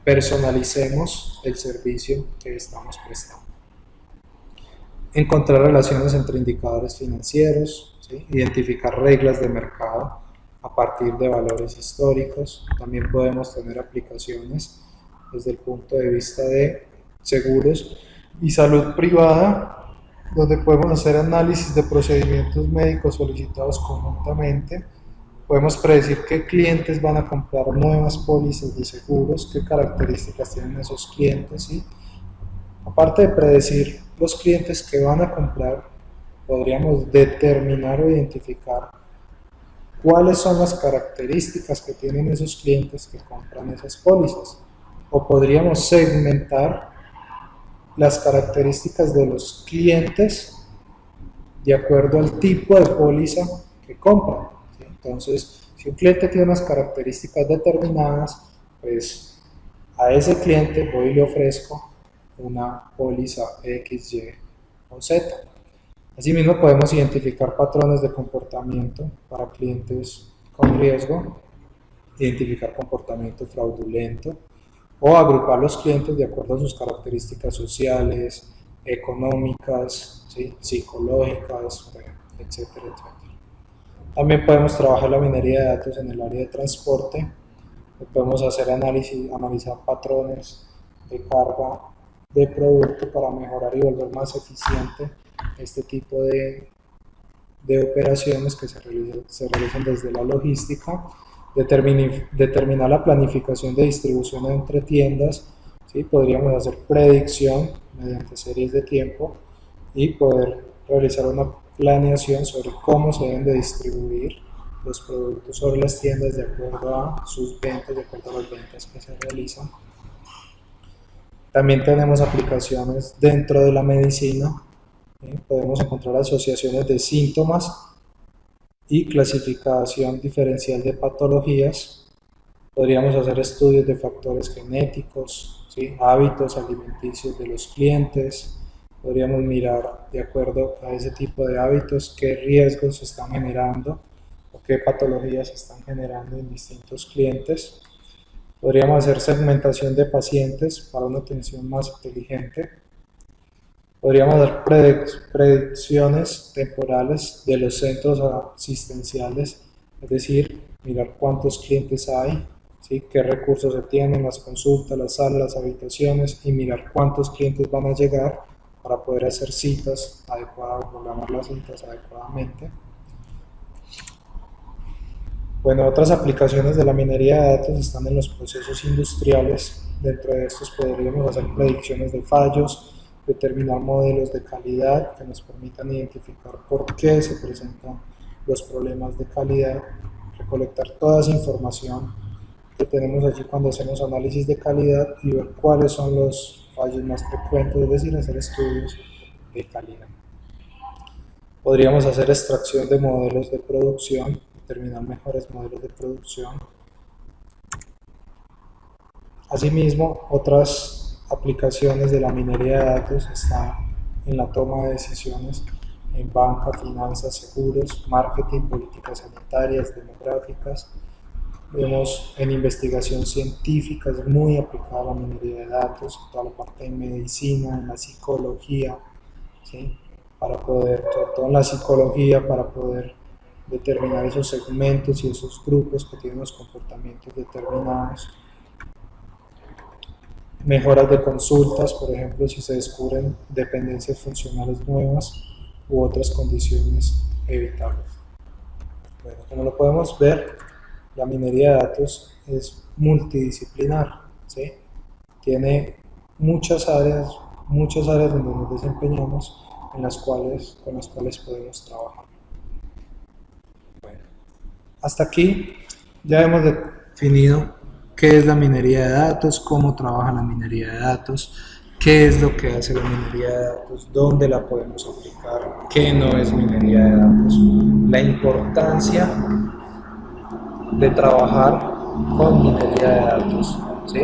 personalicemos el servicio que estamos prestando. Encontrar relaciones entre indicadores financieros, ¿sí? Identificar reglas de mercado a partir de valores históricos. También podemos tener aplicaciones desde el punto de vista de seguros y salud privada, donde podemos hacer análisis de procedimientos médicos solicitados conjuntamente. Podemos predecir qué clientes van a comprar nuevas pólizas de seguros, qué características tienen esos clientes, ¿sí? Aparte de predecir los clientes que van a comprar, podríamos determinar o identificar cuáles son las características que tienen esos clientes que compran esas pólizas. O podríamos segmentar las características de los clientes de acuerdo al tipo de póliza que compran, ¿sí? Entonces, si un cliente tiene unas características determinadas, pues a ese cliente voy y le ofrezco una póliza X, Y o Z. Asimismo, podemos identificar patrones de comportamiento para clientes con riesgo, identificar comportamiento fraudulento o agrupar los clientes de acuerdo a sus características sociales, económicas, ¿sí? Psicológicas, etcétera, etcétera. También podemos trabajar la minería de datos en el área de transporte, podemos hacer analizar patrones de carga de producto para mejorar y volver más eficiente este tipo de operaciones que se realizan desde la logística, determinar la planificación de distribución entre tiendas, ¿sí? Podríamos hacer predicción mediante series de tiempo y poder realizar una planeación sobre cómo se deben de distribuir los productos sobre las tiendas de acuerdo a sus ventas, de acuerdo a las ventas que se realizan. También tenemos aplicaciones dentro de la medicina. Podemos encontrar asociaciones de síntomas y clasificación diferencial de patologías. Podríamos hacer estudios de factores genéticos, ¿sí? Hábitos alimenticios de los clientes. Podríamos mirar de acuerdo a ese tipo de hábitos qué riesgos se están generando o qué patologías se están generando en distintos clientes. Podríamos hacer segmentación de pacientes para una atención más inteligente. Podríamos dar predicciones temporales de los centros asistenciales, es decir, mirar cuántos clientes hay, ¿sí? Qué recursos se tienen, las consultas, las salas, las habitaciones y mirar cuántos clientes van a llegar para poder hacer citas adecuadas, programar las citas adecuadamente. Bueno, otras aplicaciones de la minería de datos están en los procesos industriales. Dentro de estos podríamos hacer predicciones de fallos, determinar modelos de calidad que nos permitan identificar por qué se presentan los problemas de calidad, recolectar toda esa información que tenemos allí cuando hacemos análisis de calidad y ver cuáles son los fallos más frecuentes, es decir, hacer estudios de calidad. Podríamos hacer extracción de modelos de producción, determinar mejores modelos de producción. Asimismo, otras aplicaciones de la minería de datos están en la toma de decisiones en banca, finanzas, seguros, marketing, políticas sanitarias, demográficas. Vemos en investigación científica, es muy aplicada la minería de datos, toda la parte de medicina, en la psicología, ¿sí? Para poder, sobre todo en la psicología, para poder determinar esos segmentos y esos grupos que tienen los comportamientos determinados. Mejoras de consultas, por ejemplo, si se descubren dependencias funcionales nuevas u otras condiciones evitables. Bueno, como lo podemos ver, la minería de datos es multidisciplinar, ¿sí? Tiene muchas áreas donde nos desempeñamos con las cuales podemos trabajar. Bueno, hasta aquí ya hemos definido qué es la minería de datos, cómo trabaja la minería de datos, qué es lo que hace la minería de datos, dónde la podemos aplicar, qué no es minería de datos, la importancia de trabajar con minería de datos, ¿sí?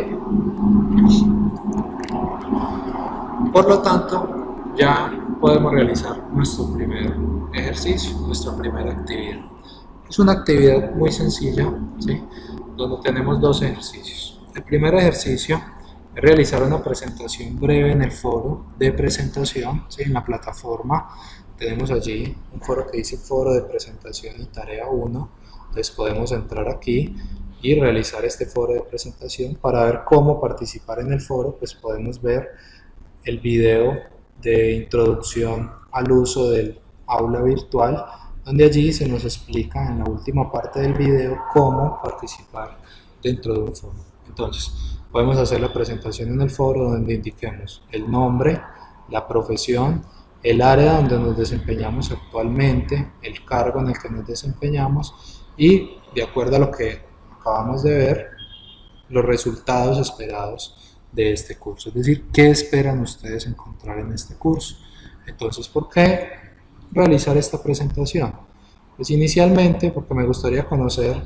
Por lo tanto, ya podemos realizar nuestro primer ejercicio, nuestra primera actividad. Es una actividad muy sencilla, ¿sí? Donde tenemos dos ejercicios. El primer ejercicio es realizar una presentación breve en el foro de presentación, ¿sí? En la plataforma tenemos allí un foro que dice foro de presentación y tarea 1. Entonces podemos entrar aquí y realizar este foro de presentación. Para ver cómo participar en el foro, pues podemos ver el video de introducción al uso del aula virtual, donde allí se nos explica en la última parte del video cómo participar dentro de un foro. Entonces, podemos hacer la presentación en el foro donde indiquemos el nombre, la profesión, el área donde nos desempeñamos actualmente, el cargo en el que nos desempeñamos y, de acuerdo a lo que acabamos de ver, los resultados esperados de este curso, es decir, qué esperan ustedes encontrar en este curso. Entonces, ¿por qué realizar esta presentación? Pues inicialmente porque me gustaría conocer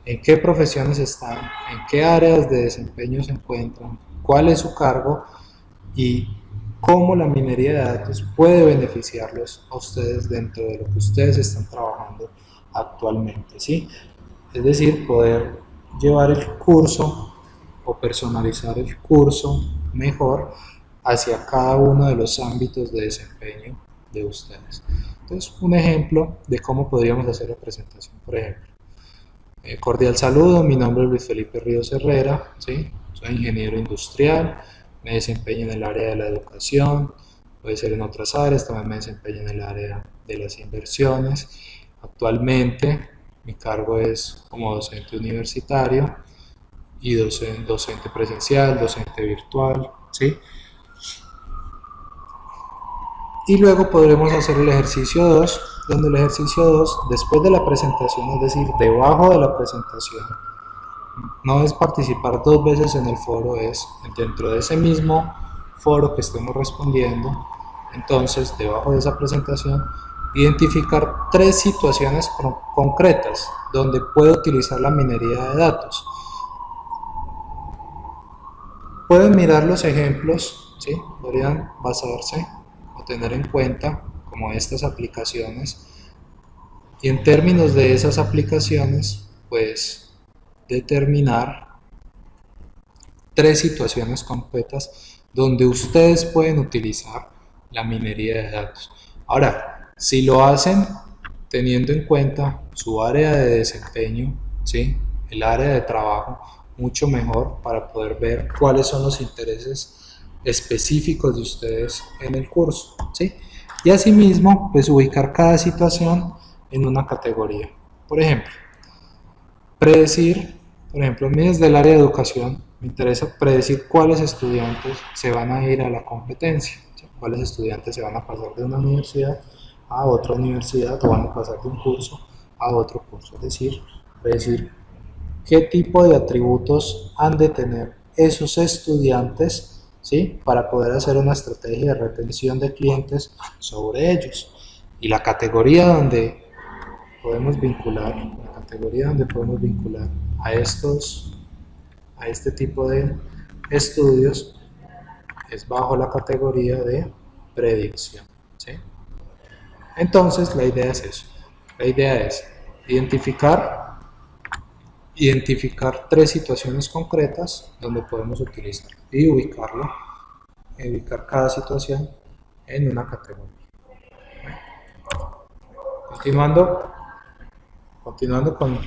en qué profesiones están, en qué áreas de desempeño se encuentran, cuál es su cargo y cómo la minería de datos puede beneficiarlos a ustedes dentro de lo que ustedes están trabajando actualmente, ¿sí? Es decir, poder llevar el curso o personalizar el curso mejor hacia cada uno de los ámbitos de desempeño de ustedes. Entonces, un ejemplo de cómo podríamos hacer la presentación, por ejemplo. Cordial saludo, mi nombre es Luis Felipe Ríos Herrera, ¿sí? Soy ingeniero industrial, me desempeño en el área de la educación, puede ser en otras áreas, también me desempeño en el área de las inversiones. Actualmente mi cargo es como docente universitario y docente presencial, docente virtual, ¿sí? Y luego podremos hacer el ejercicio 2, donde el ejercicio 2, después de la presentación, es decir, debajo de la presentación, no es participar dos veces en el foro, es dentro de ese mismo foro que estemos respondiendo. Entonces, debajo de esa presentación, identificar 3 situaciones concretas donde puede utilizar la minería de datos. Pueden mirar los ejemplos, ¿sí? Podrían basarse o tener en cuenta como estas aplicaciones, y en términos de esas aplicaciones, pues determinar 3 situaciones concretas donde ustedes pueden utilizar la minería de datos. Ahora, si lo hacen teniendo en cuenta su área de desempeño, ¿sí? El área de trabajo, mucho mejor para poder ver cuáles son los intereses específicos de ustedes en el curso, ¿sí? Y asimismo, pues ubicar cada situación en una categoría. Por ejemplo, predecir, por ejemplo, a mí desde el área de educación me interesa predecir cuáles estudiantes se van a ir a la competencia, ¿sí? Cuáles estudiantes se van a pasar de una universidad a otra universidad o van a pasar de un curso a otro curso, es decir, predecir qué tipo de atributos han de tener esos estudiantes, ¿sí? Para poder hacer una estrategia de retención de clientes sobre ellos. Y la categoría donde podemos vincular, a este tipo de estudios es bajo la categoría de predicción, ¿sí? Entonces la idea es eso, la idea es identificar 3 situaciones concretas donde podemos utilizar y ubicar cada situación en una categoría. Continuando con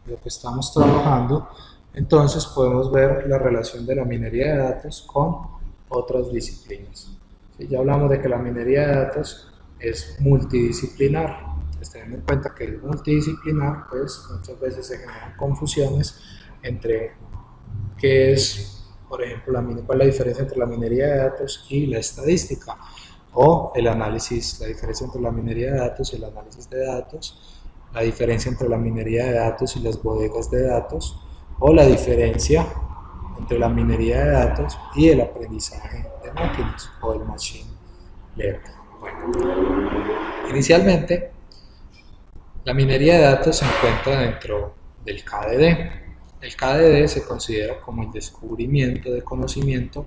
lo que estamos trabajando, entonces podemos ver la relación de la minería de datos con otras disciplinas. ¿Sí? Ya hablamos de que la minería de datos es multidisciplinar. Teniendo en cuenta que el multidisciplinar, pues muchas veces se generan confusiones entre qué es, por ejemplo, cuál es la diferencia entre la minería de datos y la estadística, o el análisis, la diferencia entre la minería de datos y el análisis de datos, la diferencia entre la minería de datos y las bodegas de datos, o la diferencia entre la minería de datos y el aprendizaje de máquinas o el machine learning. Bueno, inicialmente la minería de datos se encuentra dentro del KDD. El KDD se considera como el descubrimiento de conocimiento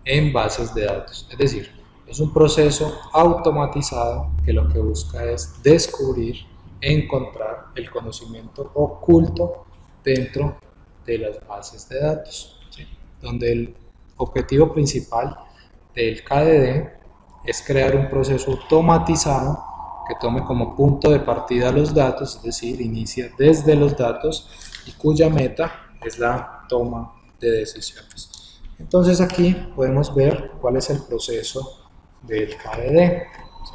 en bases de datos. Es decir, es un proceso automatizado que lo que busca es descubrir, encontrar el conocimiento oculto dentro de las bases de datos, ¿sí? Donde el objetivo principal del KDD es crear un proceso automatizado que tome como punto de partida los datos, es decir, inicia desde los datos y cuya meta es la toma de decisiones. Entonces aquí podemos ver cuál es el proceso del KDD. ¿Sí?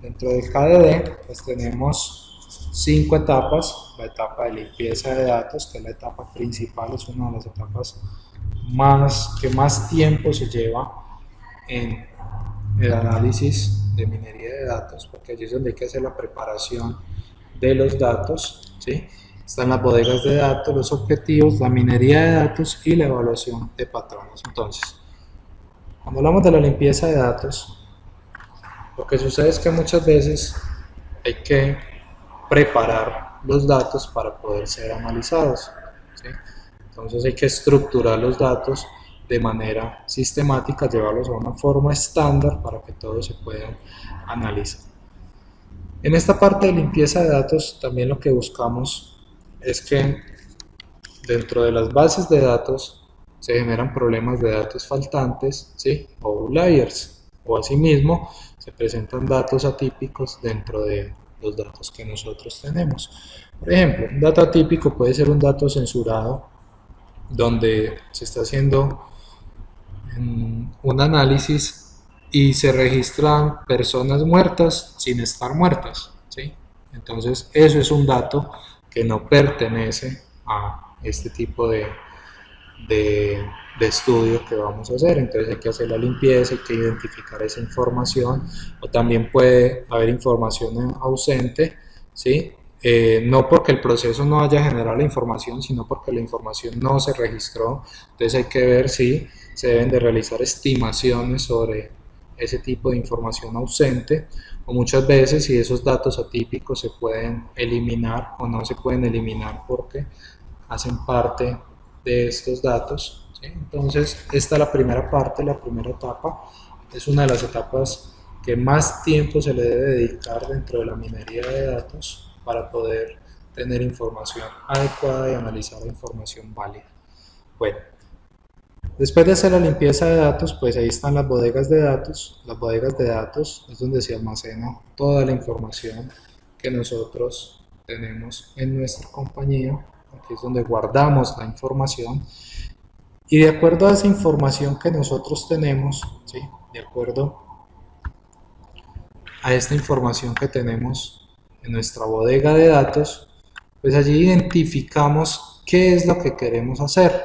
Dentro del KDD pues tenemos 5 etapas. La etapa de limpieza de datos, que es la etapa principal, es una de las etapas que más tiempo se lleva en el análisis de minería de datos, porque allí es donde hay que hacer la preparación de los datos, ¿sí? Están las bodegas de datos, los objetivos, la minería de datos y la evaluación de patrones. Entonces, cuando hablamos de la limpieza de datos, lo que sucede es que muchas veces hay que preparar los datos para poder ser analizados, ¿sí? Entonces hay que estructurar los datos de manera sistemática, llevarlos a una forma estándar para que todos se puedan analizar. En esta parte de limpieza de datos también lo que buscamos es que dentro de las bases de datos se generan problemas de datos faltantes, ¿sí? O outliers, o asimismo se presentan datos atípicos dentro de los datos que nosotros tenemos. Por ejemplo, un dato atípico puede ser un dato censurado donde se está haciendo un análisis y se registran personas muertas sin estar muertas, ¿sí? Entonces eso es un dato que no pertenece a este tipo de estudio que vamos a hacer. Entonces hay que hacer la limpieza, hay que identificar esa información, o también puede haber información ausente, ¿sí? No porque el proceso no haya generado la información, sino porque la información no se registró. Entonces hay que ver si se deben de realizar estimaciones sobre ese tipo de información ausente, o muchas veces si esos datos atípicos se pueden eliminar o no se pueden eliminar porque hacen parte de estos datos, ¿sí? Entonces esta es la primera parte, la primera etapa, es una de las etapas que más tiempo se le debe dedicar dentro de la minería de datos para poder tener información adecuada y analizar la información válida. Bueno, después de hacer la limpieza de datos, pues ahí están las bodegas de datos. Las bodegas de datos es donde se almacena toda la información que nosotros tenemos en nuestra compañía. Aquí es donde guardamos la información. Y de acuerdo a esa información que nosotros tenemos, ¿sí? De acuerdo a esta información que tenemos en nuestra bodega de datos, pues allí identificamos qué es lo que queremos hacer.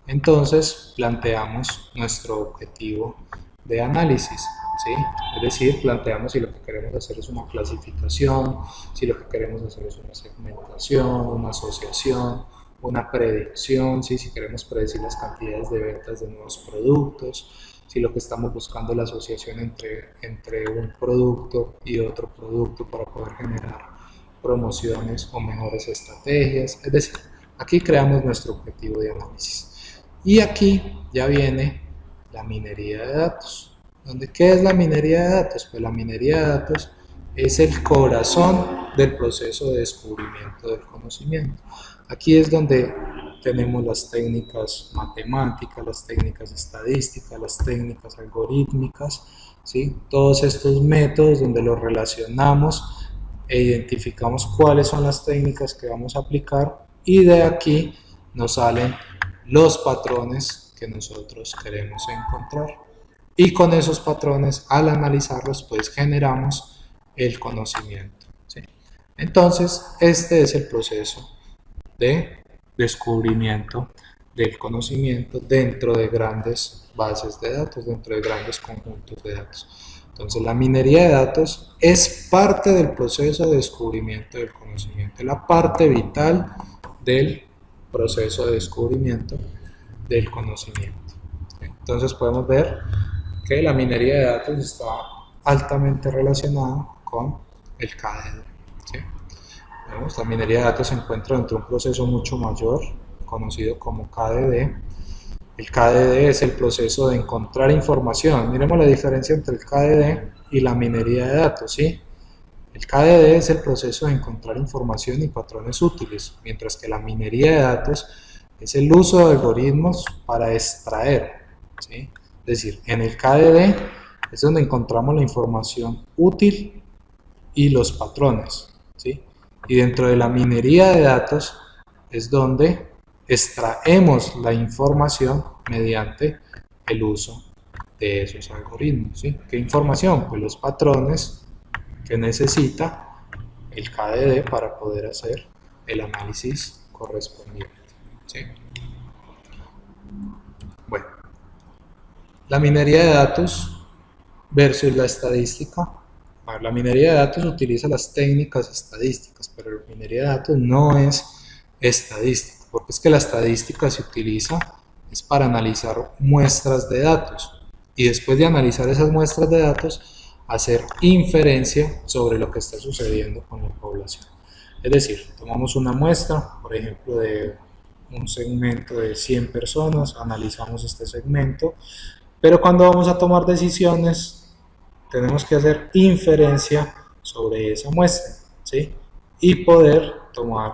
Entonces planteamos nuestro objetivo de análisis, ¿sí? Es decir, planteamos si lo que queremos hacer es una clasificación, si lo que queremos hacer es una segmentación, una asociación, una predicción, ¿sí? Si queremos predecir las cantidades de ventas de nuevos productos, si lo que estamos buscando es la asociación entre un producto y otro producto para poder generar promociones o mejores estrategias. Es decir, aquí creamos nuestro objetivo de análisis. Y aquí ya viene la minería de datos. ¿Qué es la minería de datos? Pues la minería de datos es el corazón del proceso de descubrimiento del conocimiento. Aquí es donde tenemos las técnicas matemáticas, las técnicas estadísticas, las técnicas algorítmicas, ¿sí? Todos estos métodos donde los relacionamos e identificamos cuáles son las técnicas que vamos a aplicar, y de aquí nos salen los patrones que nosotros queremos encontrar, y con esos patrones, al analizarlos, pues generamos el conocimiento, ¿sí? Entonces este es el proceso de descubrimiento del conocimiento dentro de grandes bases de datos, dentro de grandes conjuntos de datos. Entonces la minería de datos es parte del proceso de descubrimiento del conocimiento, la parte vital del proceso de descubrimiento del conocimiento. Entonces podemos ver que la minería de datos está altamente relacionada con el KDD, ¿sí? La minería de datos se encuentra dentro de un proceso mucho mayor, conocido como KDD, El KDD es el proceso de encontrar información. Miremos la diferencia entre el KDD y la minería de datos, ¿sí? El KDD es el proceso de encontrar información y patrones útiles, mientras que la minería de datos es el uso de algoritmos para extraer, ¿sí? Es decir, en el KDD es donde encontramos la información útil y los patrones, ¿sí? Y dentro de la minería de datos es donde extraemos la información mediante el uso de esos algoritmos, ¿sí? ¿Qué información? Pues los patrones que necesita el KDD para poder hacer el análisis correspondiente, ¿sí? Bueno, la minería de datos versus la estadística. La minería de datos utiliza las técnicas estadísticas, pero la minería de datos no es estadística, porque es que la estadística se utiliza es para analizar muestras de datos y después de analizar esas muestras de datos hacer inferencia sobre lo que está sucediendo con la población. Es decir, tomamos una muestra, por ejemplo, de un segmento de 100 personas, analizamos este segmento, pero cuando vamos a tomar decisiones tenemos que hacer inferencia sobre esa muestra, ¿sí? Y poder tomar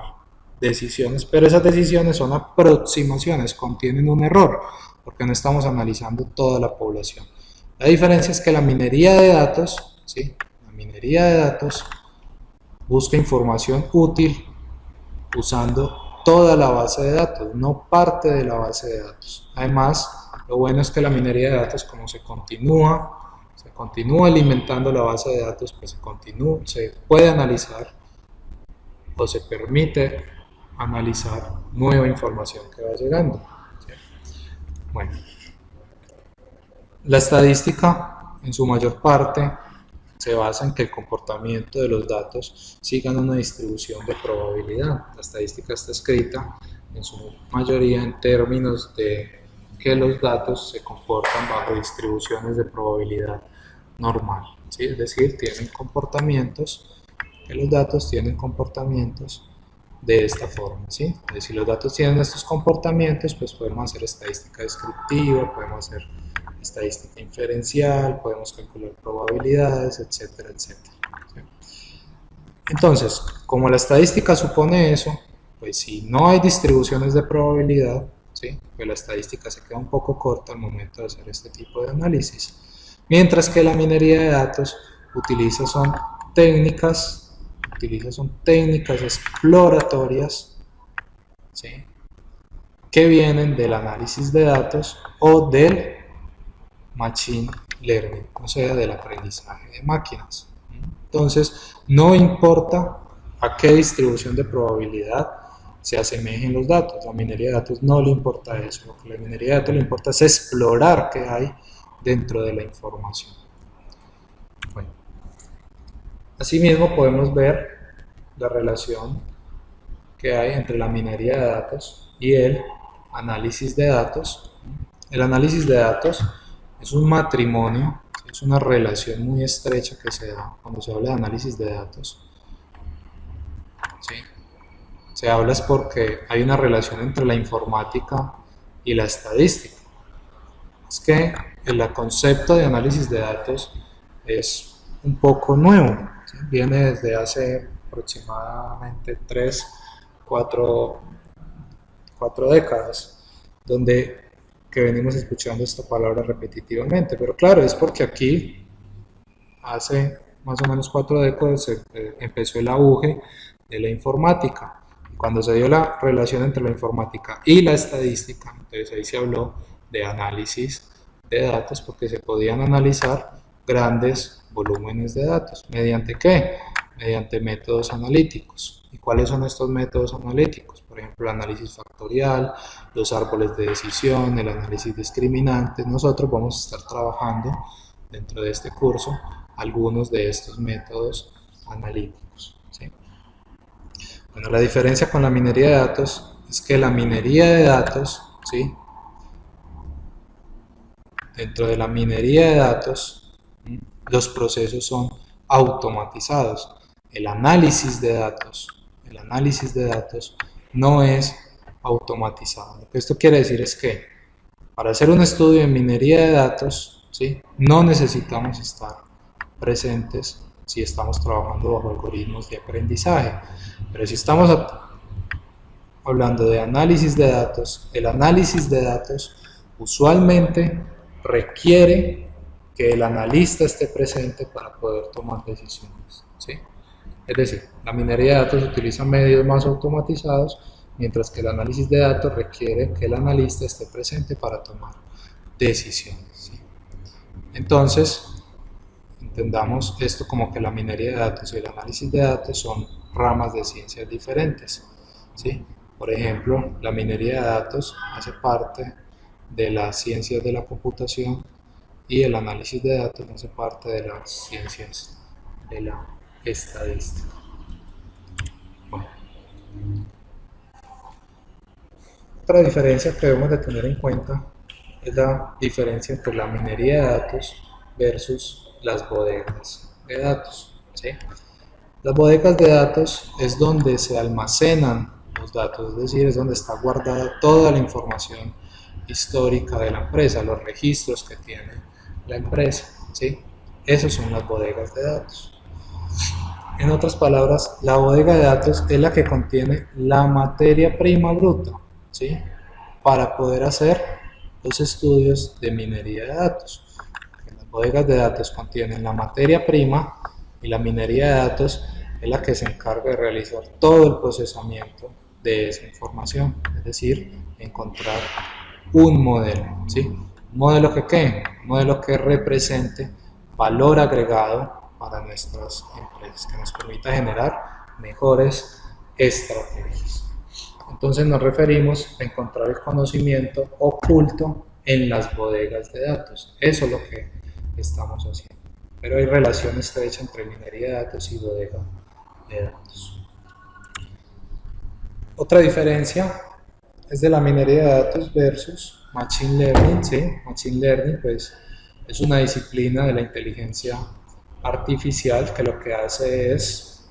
decisiones, pero esas decisiones son aproximaciones, contienen un error, porque no estamos analizando toda la población. La diferencia es que la minería de datos, ¿sí? La minería de datos busca información útil usando toda la base de datos, no parte de la base de datos. Además, lo bueno es que la minería de datos, como se continúa alimentando la base de datos, pues se puede analizar o se permite analizar nueva información que va llegando, ¿sí? Bueno, la estadística en su mayor parte se basa en que el comportamiento de los datos sigan una distribución de probabilidad. La estadística está escrita en su mayoría en términos de que los datos se comportan bajo distribuciones de probabilidad normal, ¿sí? Es decir, tienen comportamientos, que los datos tienen comportamientos de esta forma, ¿sí? Entonces, si los datos tienen estos comportamientos, pues podemos hacer estadística descriptiva, podemos hacer estadística inferencial, podemos calcular probabilidades, etcétera, etcétera, ¿sí? Entonces, como la estadística supone eso, pues si no hay distribuciones de probabilidad, ¿sí? Pues la estadística se queda un poco corta al momento de hacer este tipo de análisis. Mientras que la minería de datos utiliza son técnicas exploratorias, ¿sí? Que vienen del análisis de datos o del machine learning, o sea, del aprendizaje de máquinas. Entonces, no importa a qué distribución de probabilidad se asemejen los datos, la minería de datos no le importa eso, lo que la minería de datos le importa es explorar qué hay dentro de la información. Bueno, asimismo podemos ver la relación que hay entre la minería de datos y el análisis de datos. El análisis de datos es un matrimonio, es una relación muy estrecha que se da cuando se habla de análisis de datos, ¿sí? Se habla es porque hay una relación entre la informática y la estadística. Es que el concepto de análisis de datos es un poco nuevo, ¿sí? Viene desde hace aproximadamente 4 décadas, que venimos escuchando esta palabra repetitivamente, pero claro, es porque aquí hace más o menos 4 décadas empezó el auge de la informática. Cuando se dio la relación entre la informática y la estadística, entonces ahí se habló de análisis de datos, porque se podían analizar grandes volúmenes de datos. ¿Mediante qué? Mediante métodos analíticos. ¿Y cuáles son estos métodos analíticos? Por ejemplo, el análisis factorial, los árboles de decisión, el análisis discriminante. Nosotros vamos a estar trabajando dentro de este curso algunos de estos métodos analíticos, ¿sí? Bueno, la diferencia con la minería de datos es que la minería de datos, ¿sí? Dentro de la minería de datos, los procesos son automatizados. El análisis de datos no es automatizado. Lo que esto quiere decir es que Para hacer un estudio de minería de datos, ¿sí?, no necesitamos estar presentes si estamos trabajando bajo algoritmos de aprendizaje. Pero si estamos hablando de análisis de datos, el análisis de datos usualmente requiere que el analista esté presente para poder tomar decisiones, ¿sí? Es decir, la minería de datos utiliza medios más automatizados, mientras que el análisis de datos requiere que el analista esté presente para tomar decisiones, ¿sí? Entonces, entendamos esto como que la minería de datos y el análisis de datos son ramas de ciencias diferentes, ¿sí? Por ejemplo, la minería de datos hace parte de las ciencias de la computación y el análisis de datos hace parte de las ciencias de la estadística. Bueno. Otra diferencia que debemos de tener en cuenta es la diferencia entre la minería de datos versus las bodegas de datos, ¿sí? Las bodegas de datos es donde se almacenan los datos, es decir, es donde está guardada toda la información histórica de la empresa, los registros que tiene la empresa, ¿sí? Esas son las bodegas de datos. En otras palabras, la bodega de datos es la que contiene la materia prima bruta, ¿sí?, para poder hacer los estudios de minería de datos. Las bodegas de datos contienen la materia prima y la minería de datos es la que se encarga de realizar todo el procesamiento de esa información, es decir, encontrar un modelo, ¿sí? Un modelo que ¿qué? Un modelo que represente valor agregado para nuestras empresas, que nos permita generar mejores estrategias. Entonces nos referimos a encontrar el conocimiento oculto en las bodegas de datos. Eso es lo que estamos haciendo. Pero hay relación estrecha entre minería de datos y bodega de datos. Otra diferencia es de la minería de datos versus Machine Learning, ¿sí? Machine Learning, pues, es una disciplina de la inteligencia artificial que lo que hace es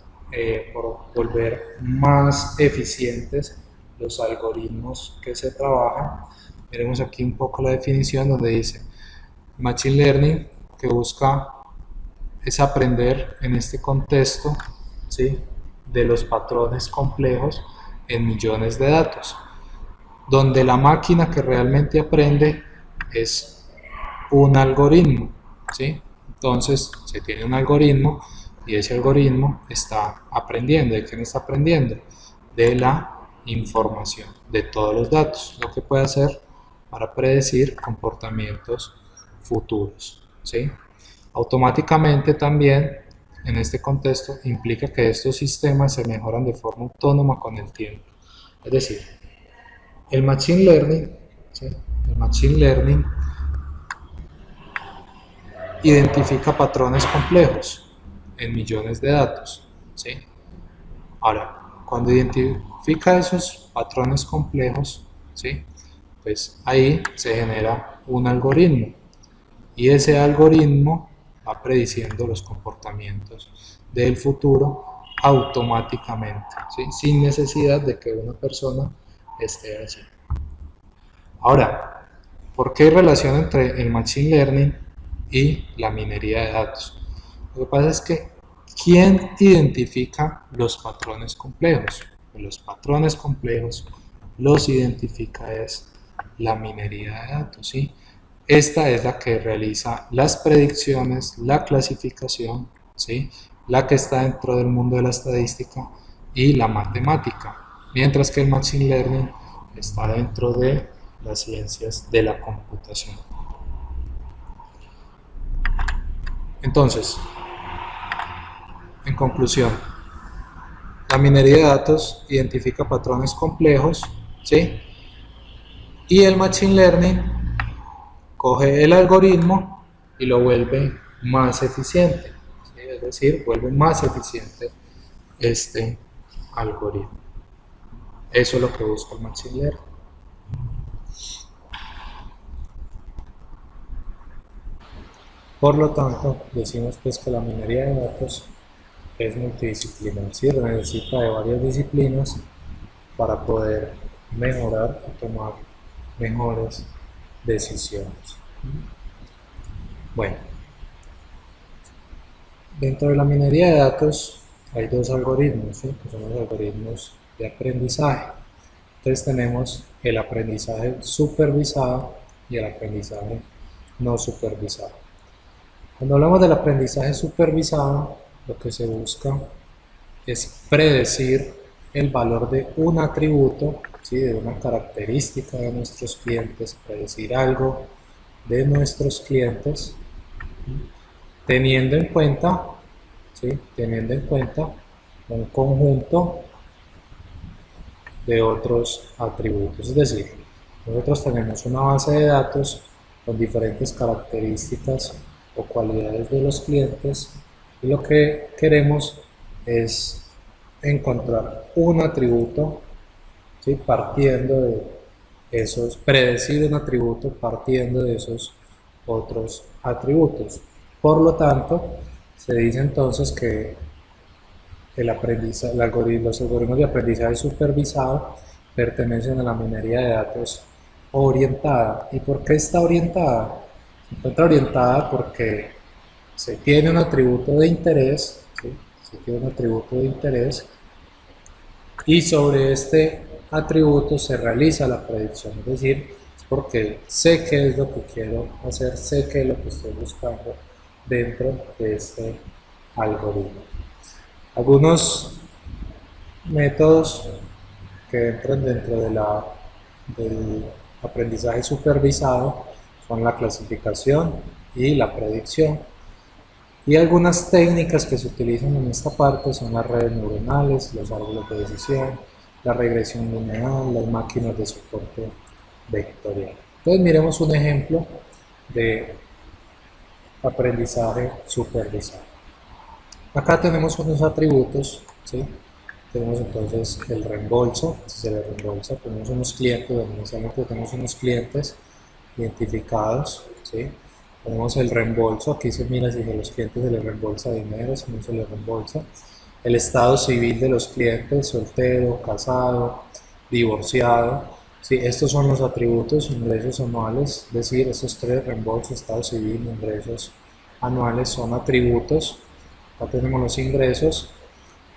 volver más eficientes los algoritmos que se trabajan. Veremos aquí un poco la definición donde dice Machine Learning, que busca es aprender en este contexto, ¿sí?, de los patrones complejos en millones de datos, donde la máquina que realmente aprende es un algoritmo, ¿sí? Entonces se tiene un algoritmo y ese algoritmo está aprendiendo. ¿De quién está aprendiendo? De la información, de todos los datos, lo que puede hacer para predecir comportamientos futuros, ¿sí? Automáticamente también, en este contexto, implica que estos sistemas se mejoran de forma autónoma con el tiempo. Es decir, el Machine Learning, ¿sí?, el Machine Learning identifica patrones complejos en millones de datos, ¿sí? Ahora, cuando identifica esos patrones complejos, ¿sí?, pues ahí se genera un algoritmo y ese algoritmo va prediciendo los comportamientos del futuro automáticamente, ¿sí?, sin necesidad de que una persona esté allí. Ahora, ¿por qué hay relación entre el Machine Learning y la minería de datos? Lo que pasa es que ¿quién identifica los patrones complejos? Los patrones complejos los identifica es la minería de datos, ¿sí? Esta es la que realiza las predicciones, la clasificación, ¿sí?, la que está dentro del mundo de la estadística y la matemática, mientras que el Machine Learning está dentro de las ciencias de la computación. Entonces, en conclusión, la minería de datos identifica patrones complejos, ¿sí?, y el Machine Learning coge el algoritmo y lo vuelve más eficiente, ¿sí?, es decir, vuelve más eficiente este algoritmo. Eso es lo que busca el Machine Learning. Por lo tanto, decimos pues que la minería de datos es multidisciplinar, ¿sí?, necesita de varias disciplinas para poder mejorar o tomar mejores decisiones. Bueno, dentro de la minería de datos hay dos algoritmos, ¿sí? Que son los algoritmos de aprendizaje. Entonces tenemos el aprendizaje supervisado y el aprendizaje no supervisado. Cuando hablamos del aprendizaje supervisado, lo que se busca es predecir el valor de un atributo, ¿sí? De una característica de nuestros clientes, predecir algo de nuestros clientes, teniendo en cuenta, ¿sí? Teniendo en cuenta un conjunto de otros atributos. Es decir, nosotros tenemos una base de datos con diferentes características o cualidades de los clientes y lo que queremos es encontrar un atributo, ¿sí? Partiendo de esos, predecir un atributo partiendo de esos otros atributos. Por lo tanto, se dice entonces que los algoritmos de aprendizaje supervisado pertenecen a la minería de datos orientada. ¿Y por qué está orientada? Se encuentra orientada porque se tiene un atributo de interés, ¿sí? Se tiene un atributo de interés y sobre este atributo se realiza la predicción, es decir, es porque sé qué es lo que quiero hacer, sé qué es lo que estoy buscando dentro de este algoritmo. Algunos métodos que entran dentro del aprendizaje supervisado son la clasificación y la predicción. Y algunas técnicas que se utilizan en esta parte son las redes neuronales, los árboles de decisión, la regresión lineal, las máquinas de soporte vectorial. Entonces miremos un ejemplo de aprendizaje supervisado. Acá tenemos unos atributos, ¿sí? Tenemos entonces el reembolso, si se le reembolsa, tenemos unos clientes, inicialmente tenemos unos clientes identificados, ¿sí? Tenemos el reembolso, aquí se mira si a los clientes se les reembolsa dinero, si no se les reembolsa. El estado civil de los clientes, soltero, casado, divorciado. Sí, estos son los atributos, ingresos anuales, es decir, estos tres, reembolso, estado civil, ingresos anuales, son atributos. Acá tenemos los ingresos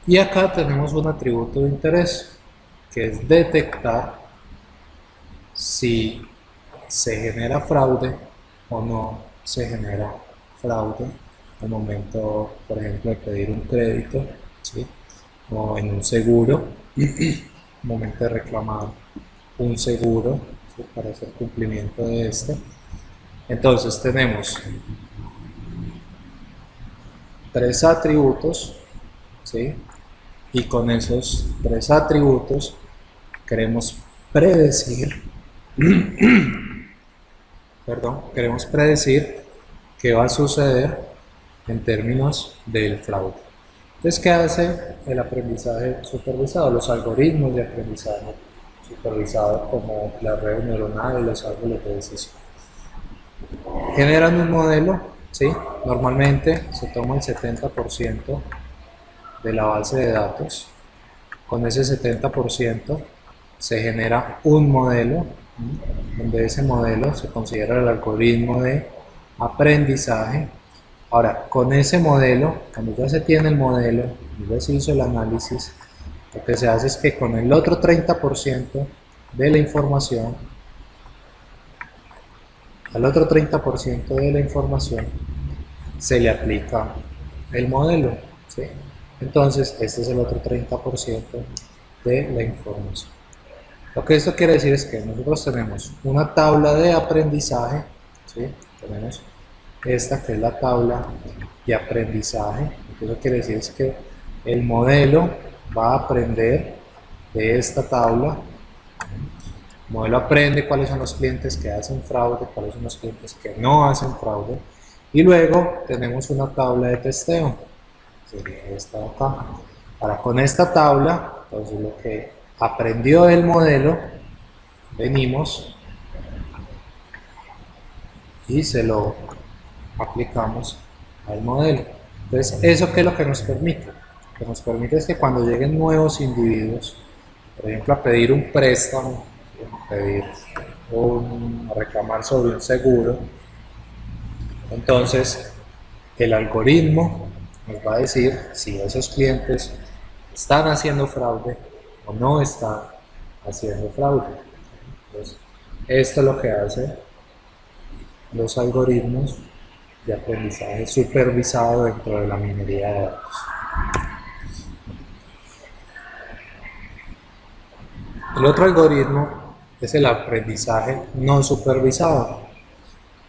y acá tenemos un atributo de interés, que es detectar si se genera fraude o no se genera fraude al momento, por ejemplo, de pedir un crédito, ¿sí? O en un seguro, al momento de reclamar un seguro, ¿sí? Para hacer cumplimiento de este. Entonces tenemos tres atributos, ¿sí? Y con esos tres atributos queremos predecir queremos predecir qué va a suceder en términos del fraude. Entonces, ¿qué hace el aprendizaje supervisado? Los algoritmos de aprendizaje supervisado, como las redes neuronales y los árboles de decisión, generan un modelo, ¿sí? Normalmente se toma el 70% de la base de datos. Con ese 70% se genera un modelo, donde ese modelo se considera el algoritmo de aprendizaje. Ahora, con ese modelo, cuando ya se tiene el modelo, ya se hizo el análisis, lo que se hace es que con el otro 30% de la información, al otro 30% de la información, se le aplica el modelo, ¿sí? Entonces, este es el otro 30% de la información. Lo que esto quiere decir es que nosotros tenemos una tabla de aprendizaje, ¿sí? Tenemos esta que es la tabla de aprendizaje. Lo que eso quiere decir es que el modelo va a aprender de esta tabla. El modelo aprende cuáles son los clientes que hacen fraude, cuáles son los clientes que no hacen fraude. Y luego tenemos una tabla de testeo, sería esta de acá. Ahora, con esta tabla, entonces lo que aprendió del modelo, venimos y se lo aplicamos al modelo. Entonces, ¿eso qué es lo que nos permite? Lo que nos permite es que cuando lleguen nuevos individuos, por ejemplo, a pedir un préstamo, pedir a reclamar sobre un seguro, entonces el algoritmo nos va a decir si esos clientes están haciendo fraude o no están haciendo fraude. Entonces, esto es lo que hacen los algoritmos de aprendizaje supervisado dentro de la minería de datos. El otro algoritmo es el aprendizaje no supervisado,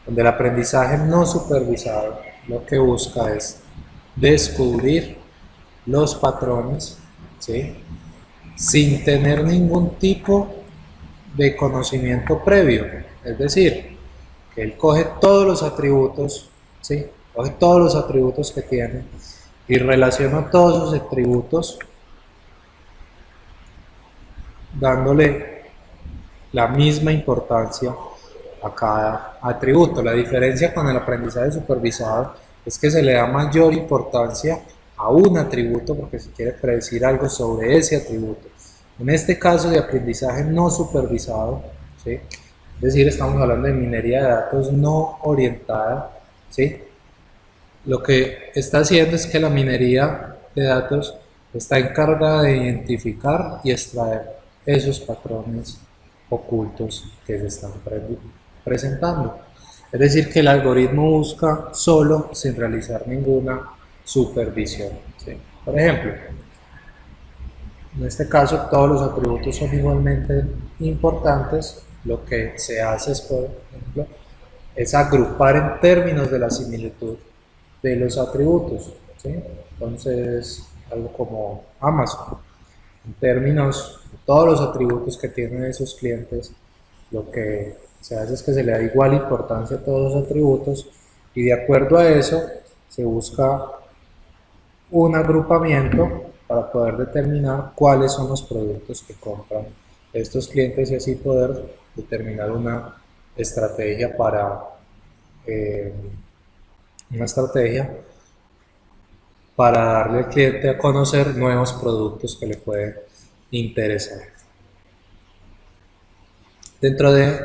donde el aprendizaje no supervisado lo que busca es descubrir los patrones, ¿sí?, sin tener ningún tipo de conocimiento previo. Es decir, que él coge todos los atributos, ¿sí?, coge todos los atributos que tiene y relaciona todos esos atributos dándole la misma importancia a cada atributo. La diferencia con el aprendizaje supervisado es que se le da mayor importancia a un atributo porque se quiere predecir algo sobre ese atributo. En este caso de aprendizaje no supervisado, ¿sí?, es decir, estamos hablando de minería de datos no orientada, ¿sí?, lo que está haciendo es que la minería de datos está encargada de identificar y extraer esos patrones ocultos que se están presentando. Es decir, que el algoritmo busca solo sin realizar ninguna supervisión, ¿sí? Por ejemplo, en este caso todos los atributos son igualmente importantes. Lo que se hace es, por ejemplo, es agrupar en términos de la similitud de los atributos, ¿sí? Entonces, algo como Amazon, en términos de todos los atributos que tienen esos clientes, lo que se hace es que se le da igual importancia a todos los atributos y de acuerdo a eso se busca un agrupamiento para poder determinar cuáles son los productos que compran estos clientes y así poder determinar una estrategia para darle al cliente a conocer nuevos productos que le pueden interesar. Dentro de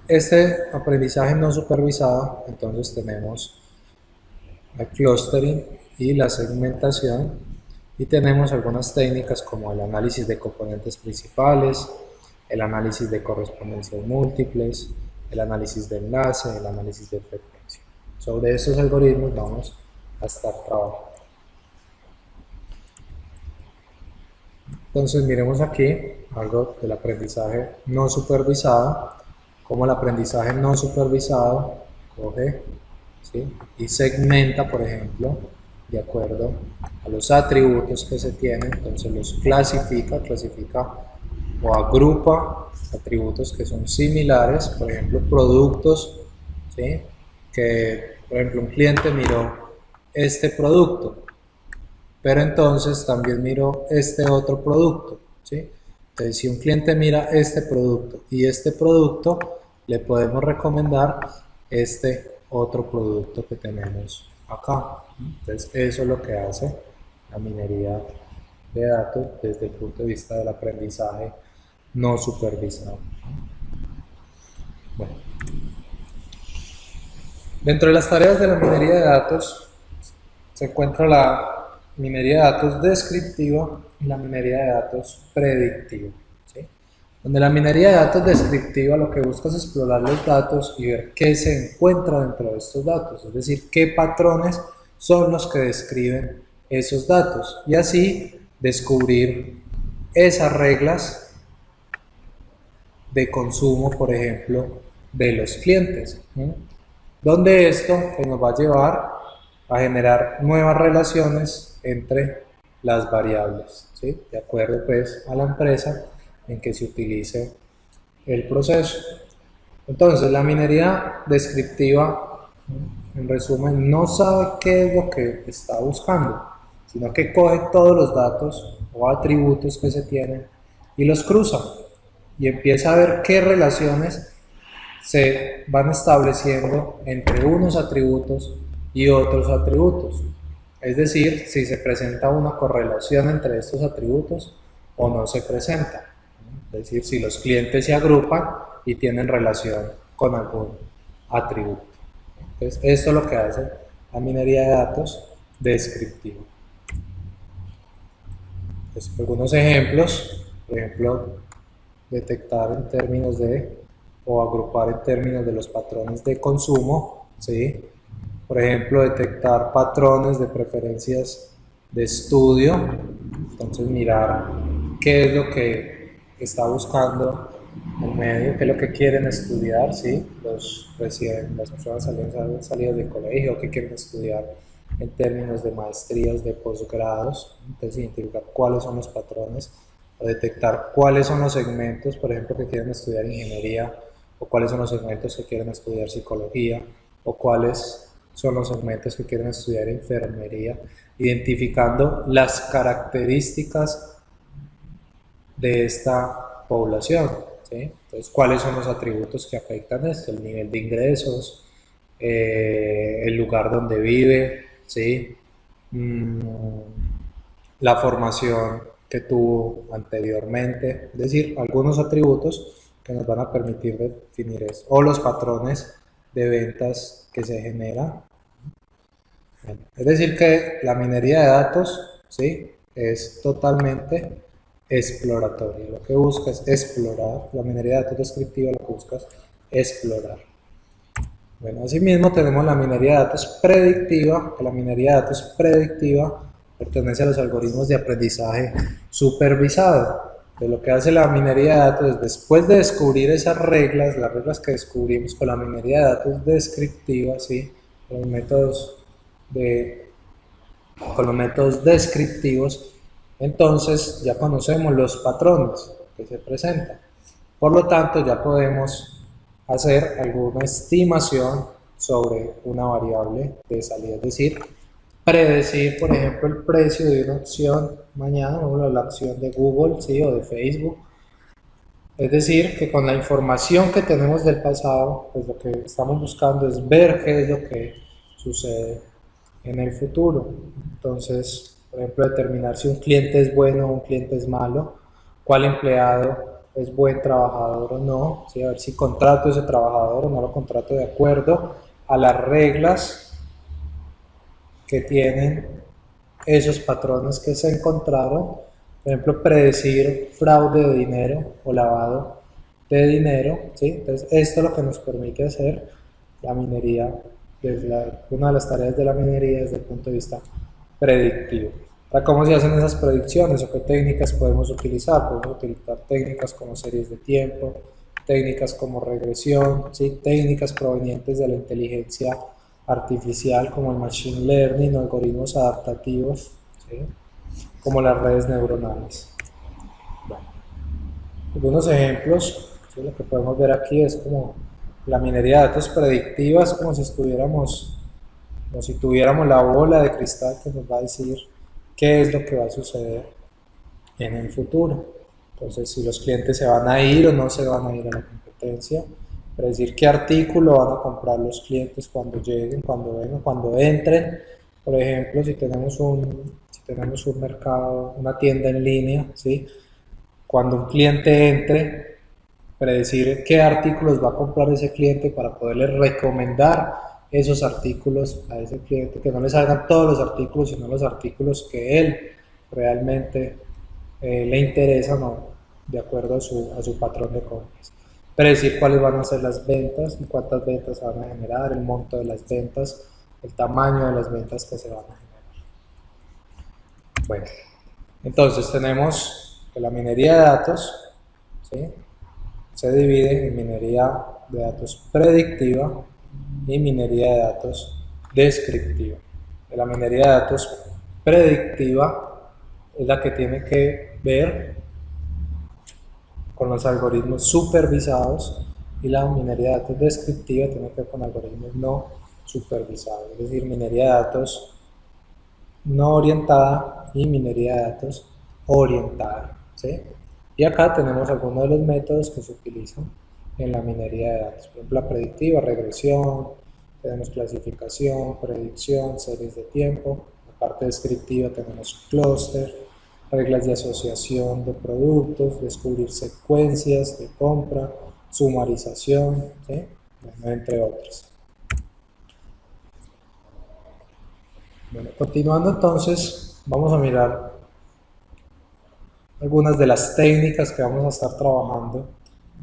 este aprendizaje no supervisado, entonces tenemos el clustering y la segmentación, y tenemos algunas técnicas como el análisis de componentes principales, el análisis de correspondencias múltiples, el análisis de enlace, el análisis de frecuencia. Sobre estos algoritmos vamos a estar trabajando. Entonces miremos aquí algo del aprendizaje no supervisado, como el aprendizaje no supervisado coge, ¿sí?, y segmenta, por ejemplo, de acuerdo a los atributos que se tienen. Entonces los clasifica o agrupa atributos que son similares, por ejemplo productos, ¿sí?, que por ejemplo un cliente miró este producto, pero entonces también miró este otro producto, ¿sí? Entonces, si un cliente mira este producto y este producto, le podemos recomendar este otro producto que tenemos acá. Entonces, eso es lo que hace la minería de datos desde el punto de vista del aprendizaje no supervisado. Bueno. Dentro de las tareas de la minería de datos se encuentra la minería de datos descriptiva y la minería de datos predictiva, ¿sí? Donde la minería de datos descriptiva lo que busca es explorar los datos y ver qué se encuentra dentro de estos datos, es decir, qué patrones son los que describen esos datos y así descubrir esas reglas de consumo, por ejemplo, de los clientes, ¿sí?, donde esto pues, nos va a llevar a generar nuevas relaciones entre las variables, ¿sí?, de acuerdo pues a la empresa en que se utilice el proceso. Entonces la minería descriptiva, en resumen, no sabe qué es lo que está buscando, sino que coge todos los datos o atributos que se tienen y los cruza y empieza a ver qué relaciones se van estableciendo entre unos atributos y otros atributos. Es decir, si se presenta una correlación entre estos atributos o no se presenta. Es decir, si los clientes se agrupan y tienen relación con algún atributo. Entonces, esto es lo que hace la minería de datos descriptiva. Entonces, algunos ejemplos, por ejemplo, detectar en términos de, o agrupar en términos de los patrones de consumo, ¿sí? Por ejemplo, detectar patrones de preferencias de estudio, entonces mirar qué es lo que está buscando el medio, qué es lo que quieren estudiar, ¿sí? Las personas salidas del colegio, qué quieren estudiar en términos de maestrías, de posgrados, entonces identificar cuáles son los patrones, o detectar cuáles son los segmentos, por ejemplo, que quieren estudiar ingeniería, o cuáles son los segmentos que quieren estudiar psicología, o cuáles son los segmentos que quieren estudiar enfermería, identificando las características de esta población, ¿sí? Entonces, ¿cuáles son los atributos que afectan esto? El nivel de ingresos, el lugar donde vive, ¿sí? La formación que tuvo anteriormente, es decir, algunos atributos que nos van a permitir definir esto, o los patrones de ventas que se generan. Es decir, que la minería de datos, ¿sí?, es totalmente exploratoria. Lo que busca es explorar. La minería de datos descriptiva lo que busca es explorar. Bueno, asimismo tenemos la minería de datos predictiva, que la minería de datos predictiva pertenece a los algoritmos de aprendizaje supervisado. De lo que hace la minería de datos es, después de descubrir esas reglas, las reglas que descubrimos con la minería de datos descriptiva, ¿sí?, los métodos con los métodos descriptivos, entonces ya conocemos los patrones que se presentan. Por lo tanto, ya podemos hacer alguna estimación sobre una variable de salida, es decir, predecir, por ejemplo, el precio de una opción mañana, o la opción de Google, ¿sí?, o de Facebook. Es decir, que con la información que tenemos del pasado, pues lo que estamos buscando es ver qué es lo que sucede en el futuro. Entonces, por ejemplo, determinar si un cliente es bueno o un cliente es malo, cuál empleado es buen trabajador o no, ¿sí?, a ver si contrato a ese trabajador o no lo contrato de acuerdo a las reglas que tienen esos patrones que se encontraron. Por ejemplo, predecir fraude de dinero o lavado de dinero, ¿sí? Entonces, esto es lo que nos permite hacer la minería, una de las tareas de la minería desde el punto de vista predictivo. Ahora, ¿cómo se hacen esas predicciones o qué técnicas podemos utilizar? Podemos utilizar técnicas como series de tiempo, técnicas como regresión, ¿sí?, técnicas provenientes de la inteligencia artificial como el machine learning o algoritmos adaptativos, ¿sí?, como las redes neuronales. Bueno, algunos ejemplos, ¿sí?, lo que podemos ver aquí es como la minería de datos predictivas, como si tuviéramos la bola de cristal que nos va a decir qué es lo que va a suceder en el futuro. Entonces, si los clientes se van a ir o no se van a ir a la competencia, predecir qué artículo van a comprar los clientes cuando lleguen, cuando vengan, cuando entren. Por ejemplo, si tenemos un mercado, una tienda en línea, ¿sí?, cuando un cliente entre, predecir qué artículos va a comprar ese cliente para poderle recomendar esos artículos a ese cliente, que no le salgan todos los artículos, sino los artículos que él realmente le interesan, o de acuerdo a su patrón de compras. Predecir cuáles van a ser las ventas y cuántas ventas se van a generar, el monto de las ventas, el tamaño de las ventas que se van a generar. Bueno, entonces tenemos que la minería de datos, ¿sí?, se divide en minería de datos predictiva y minería de datos descriptiva. La minería de datos predictiva es la que tiene que ver con los algoritmos supervisados, y la minería de datos descriptiva tiene que ver con algoritmos no supervisados, es decir, minería de datos no orientada y minería de datos orientada, ¿sí? Y acá tenemos algunos de los métodos que se utilizan en la minería de datos. Por ejemplo, la predictiva, regresión, tenemos clasificación, predicción, series de tiempo. La parte descriptiva tenemos clúster, reglas de asociación de productos, descubrir secuencias de compra, sumarización, ¿sí? Bueno, entre otras. Bueno, continuando entonces, vamos a mirar algunas de las técnicas que vamos a estar trabajando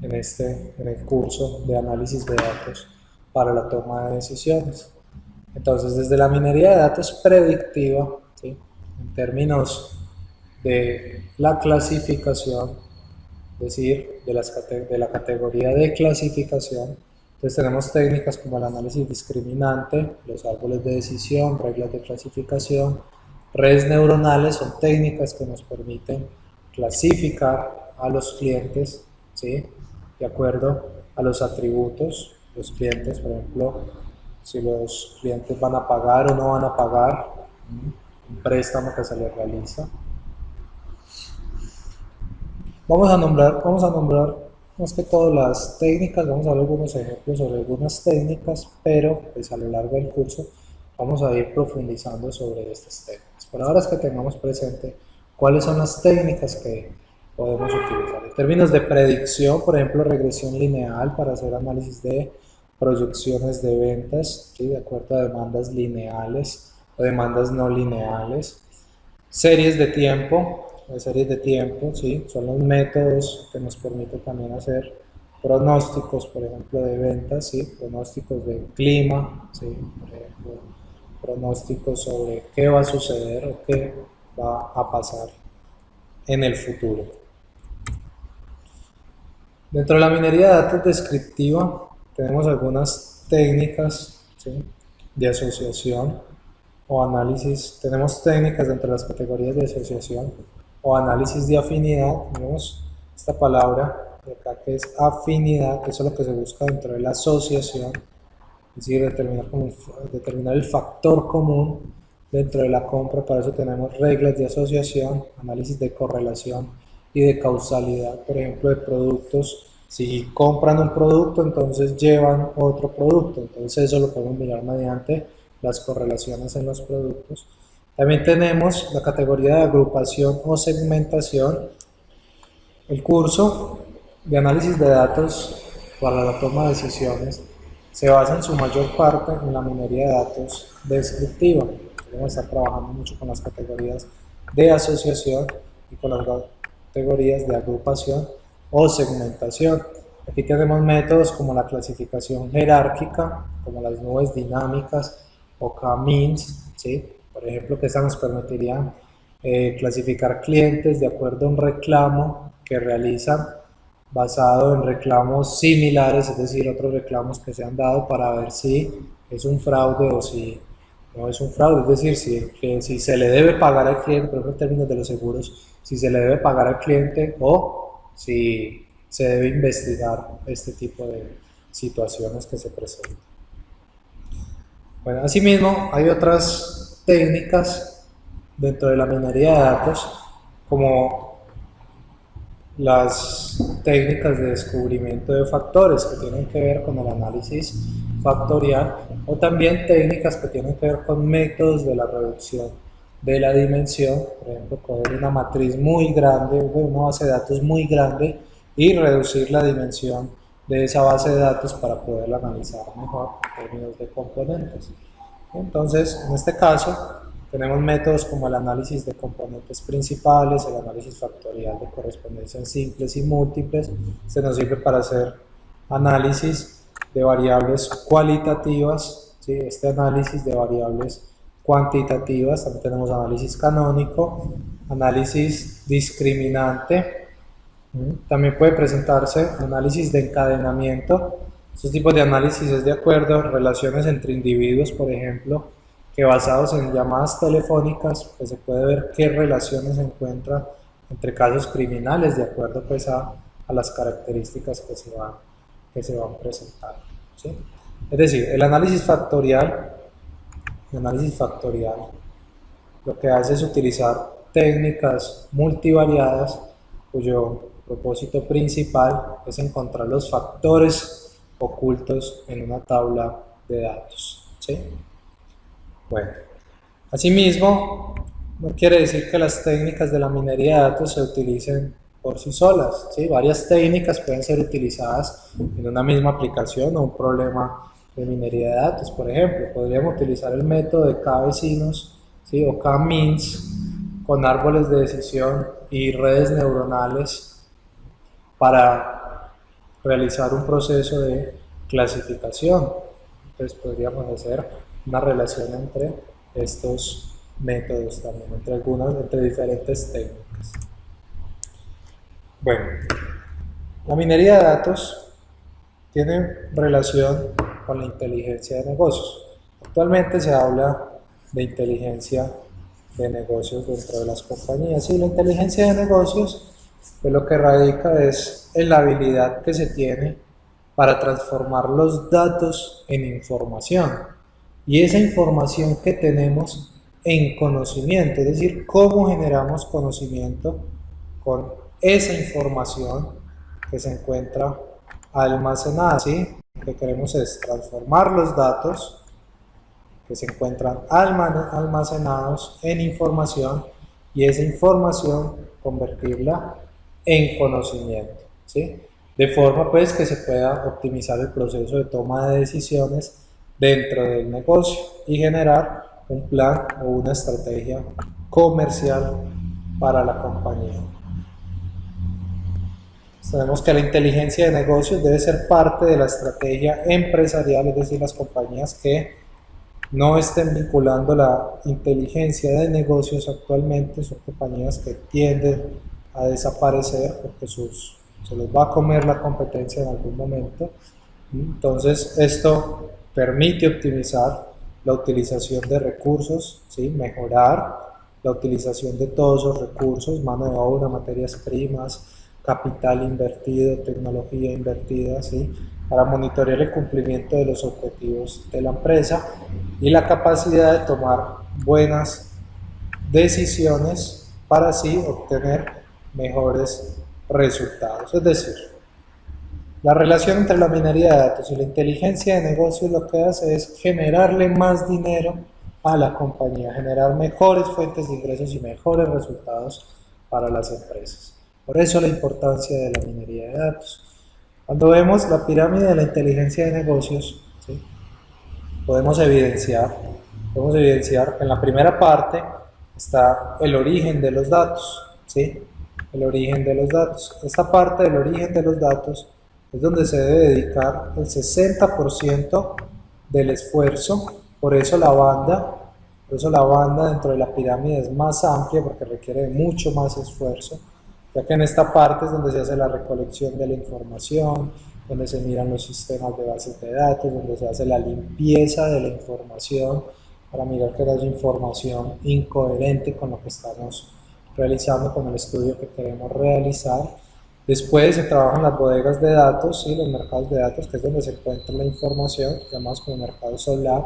en el curso de análisis de datos para la toma de decisiones. Entonces, desde la minería de datos predictiva, ¿sí? En términos de la clasificación, es decir, de la categoría de clasificación, entonces tenemos técnicas como el análisis discriminante, los árboles de decisión, reglas de clasificación, redes neuronales. Son técnicas que nos permiten clasificar a los clientes, ¿sí? De acuerdo a los atributos. Los clientes, por ejemplo, si los clientes van a pagar o no van a pagar un préstamo que se les realiza. Vamos a nombrar más que todo las técnicas, vamos a ver algunos ejemplos sobre algunas técnicas, pero pues a lo largo del curso vamos a ir profundizando sobre estas técnicas. Por ahora es que tengamos presente cuáles son las técnicas que podemos utilizar. En términos de predicción, por ejemplo, regresión lineal para hacer análisis de proyecciones de ventas, ¿sí? De acuerdo a demandas lineales o demandas no lineales. Series de tiempo, ¿sí? Son los métodos que nos permiten también hacer pronósticos, por ejemplo, de ventas, ¿sí? Pronósticos del clima, ¿sí? Por ejemplo, pronósticos sobre qué va a suceder o qué va a pasar en el futuro. Dentro de la minería de datos descriptiva tenemos algunas técnicas, ¿sí? De asociación o análisis. Tenemos técnicas dentro de las categorías de asociación o análisis de afinidad. Tenemos esta palabra de acá que es afinidad, que eso es lo que se busca dentro de la asociación, es decir, determinar el factor común dentro de la compra. Para eso tenemos reglas de asociación, análisis de correlación y de causalidad, por ejemplo, de productos. Si compran un producto, entonces llevan otro producto, entonces eso lo podemos mirar mediante las correlaciones en los productos. También tenemos la categoría de agrupación o segmentación. El curso de análisis de datos para la toma de decisiones se basa en su mayor parte en la minería de datos descriptiva. Vamos a estar trabajando mucho con las categorías de asociación y con las categorías de agrupación o segmentación. Aquí tenemos métodos como la clasificación jerárquica, como las nubes dinámicas o K-means, ¿sí? Por ejemplo, que estas nos permitirían clasificar clientes de acuerdo a un reclamo que realizan basado en reclamos similares, es decir, otros reclamos que se han dado, para ver si es un fraude o si no es un fraude. Es decir, si se le debe pagar al cliente, por ejemplo, en términos de los seguros, si se le debe pagar al cliente o si se debe investigar este tipo de situaciones que se presentan. Bueno, asimismo, hay otras técnicas dentro de la minería de datos, como las técnicas de descubrimiento de factores que tienen que ver con el análisis factorial, o también técnicas que tienen que ver con métodos de la reducción de la dimensión. Por ejemplo, coger una matriz muy grande, una base de datos muy grande, y reducir la dimensión de esa base de datos para poderla analizar mejor en términos de componentes. Entonces, en este caso, tenemos métodos como el análisis de componentes principales, el análisis factorial de correspondencias simples y múltiples. Este nos sirve para hacer análisis de variables cualitativas, ¿sí? Este análisis de variables cuantitativas. También tenemos análisis canónico, análisis discriminante. También puede presentarse análisis de encadenamiento. Estos tipos de análisis es de acuerdo a relaciones entre individuos, por ejemplo, que basados en llamadas telefónicas, pues se puede ver qué relaciones se encuentran entre casos criminales de acuerdo pues a las características que se van presentando, ¿sí? Es decir, el análisis factorial lo que hace es utilizar técnicas multivariadas cuyo propósito principal es encontrar los factores ocultos en una tabla de datos, ¿sí? Bueno, asimismo, no quiere decir que las técnicas de la minería de datos se utilicen por sí solas, ¿sí? Varias técnicas pueden ser utilizadas en una misma aplicación o un problema de minería de datos. Por ejemplo, podríamos utilizar el método de k-vecinos, ¿sí? O k-means con árboles de decisión y redes neuronales para realizar un proceso de clasificación. Entonces podríamos hacer una relación entre estos métodos también, entre diferentes técnicas. Bueno, la minería de datos tiene relación con la inteligencia de negocios. Actualmente se habla de inteligencia de negocios dentro de las compañías, y la inteligencia de negocios pues lo que radica es en la habilidad que se tiene para transformar los datos en información, y esa información que tenemos en conocimiento, es decir, cómo generamos conocimiento con esa información que se encuentra almacenada, ¿sí? Lo que queremos es transformar los datos que se encuentran almacenados en información, y esa información convertirla en conocimiento, ¿sí? De forma pues que se pueda optimizar el proceso de toma de decisiones dentro del negocio y generar un plan o una estrategia comercial para la compañía. Sabemos que la inteligencia de negocios debe ser parte de la estrategia empresarial, es decir, las compañías que no estén vinculando la inteligencia de negocios actualmente son compañías que tienden a desaparecer porque se los va a comer la competencia en algún momento. Entonces esto permite optimizar la utilización de recursos, ¿sí? Mejorar la utilización de todos esos recursos, mano de obra, materias primas, capital invertido, tecnología invertida, ¿sí? Para monitorear el cumplimiento de los objetivos de la empresa y la capacidad de tomar buenas decisiones para así obtener mejores resultados. Es decir, la relación entre la minería de datos y la inteligencia de negocios lo que hace es generarle más dinero a la compañía, generar mejores fuentes de ingresos y mejores resultados para las empresas. Por eso la importancia de la minería de datos. Cuando vemos la pirámide de la inteligencia de negocios, ¿sí? podemos evidenciar que en la primera parte está el origen de los datos, ¿sí? El origen de los datos. Esta parte del origen de los datos es donde se debe dedicar el 60% del esfuerzo, por eso la banda dentro de la pirámide es más amplia porque requiere de mucho más esfuerzo, ya que en esta parte es donde se hace la recolección de la información, donde se miran los sistemas de bases de datos, donde se hace la limpieza de la información para mirar que no haya información incoherente con lo que estamos realizando, con el estudio que queremos realizar. Después se trabajan las bodegas de datos, ¿sí? Los mercados de datos, que es donde se encuentra la información, llamados como mercados OLAP.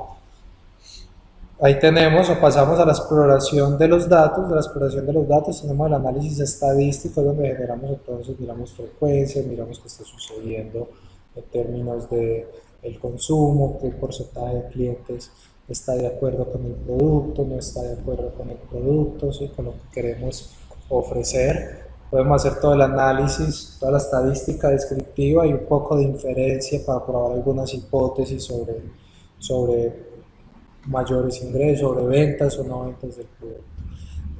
Ahí tenemos o pasamos a la exploración de los datos. De la exploración de los datos tenemos el análisis estadístico, donde generamos entonces, miramos frecuencias, miramos qué está sucediendo en términos de el consumo, qué porcentaje de clientes está de acuerdo con el producto, no está de acuerdo con el producto, ¿sí? Con lo que queremos ofrecer. Podemos hacer todo el análisis, toda la estadística descriptiva y un poco de inferencia para probar algunas hipótesis sobre mayores ingresos, sobre ventas o no ventas del producto.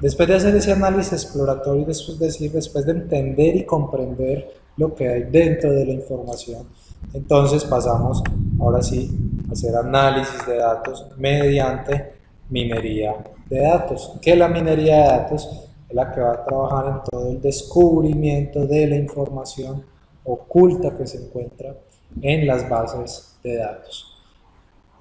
Después de hacer ese análisis exploratorio y después de entender y comprender lo que hay dentro de la información, entonces pasamos ahora sí a hacer análisis de datos mediante minería de datos. ¿Qué es la minería de datos? Es la que va a trabajar en todo el descubrimiento de la información oculta que se encuentra en las bases de datos.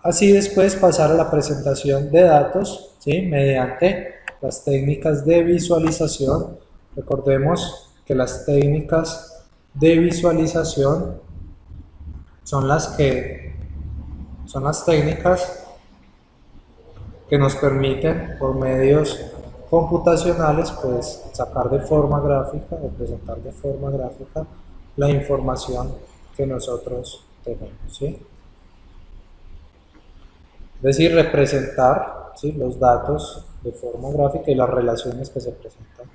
Así después pasar a la presentación de datos, ¿sí? Mediante las técnicas de visualización. Recordemos que las técnicas de visualización son las técnicas que nos permiten por medios computacionales pues sacar de forma gráfica o presentar de forma gráfica la información que nosotros tenemos, ¿sí? Es decir, representar, ¿sí? Los datos de forma gráfica y las relaciones que se presentan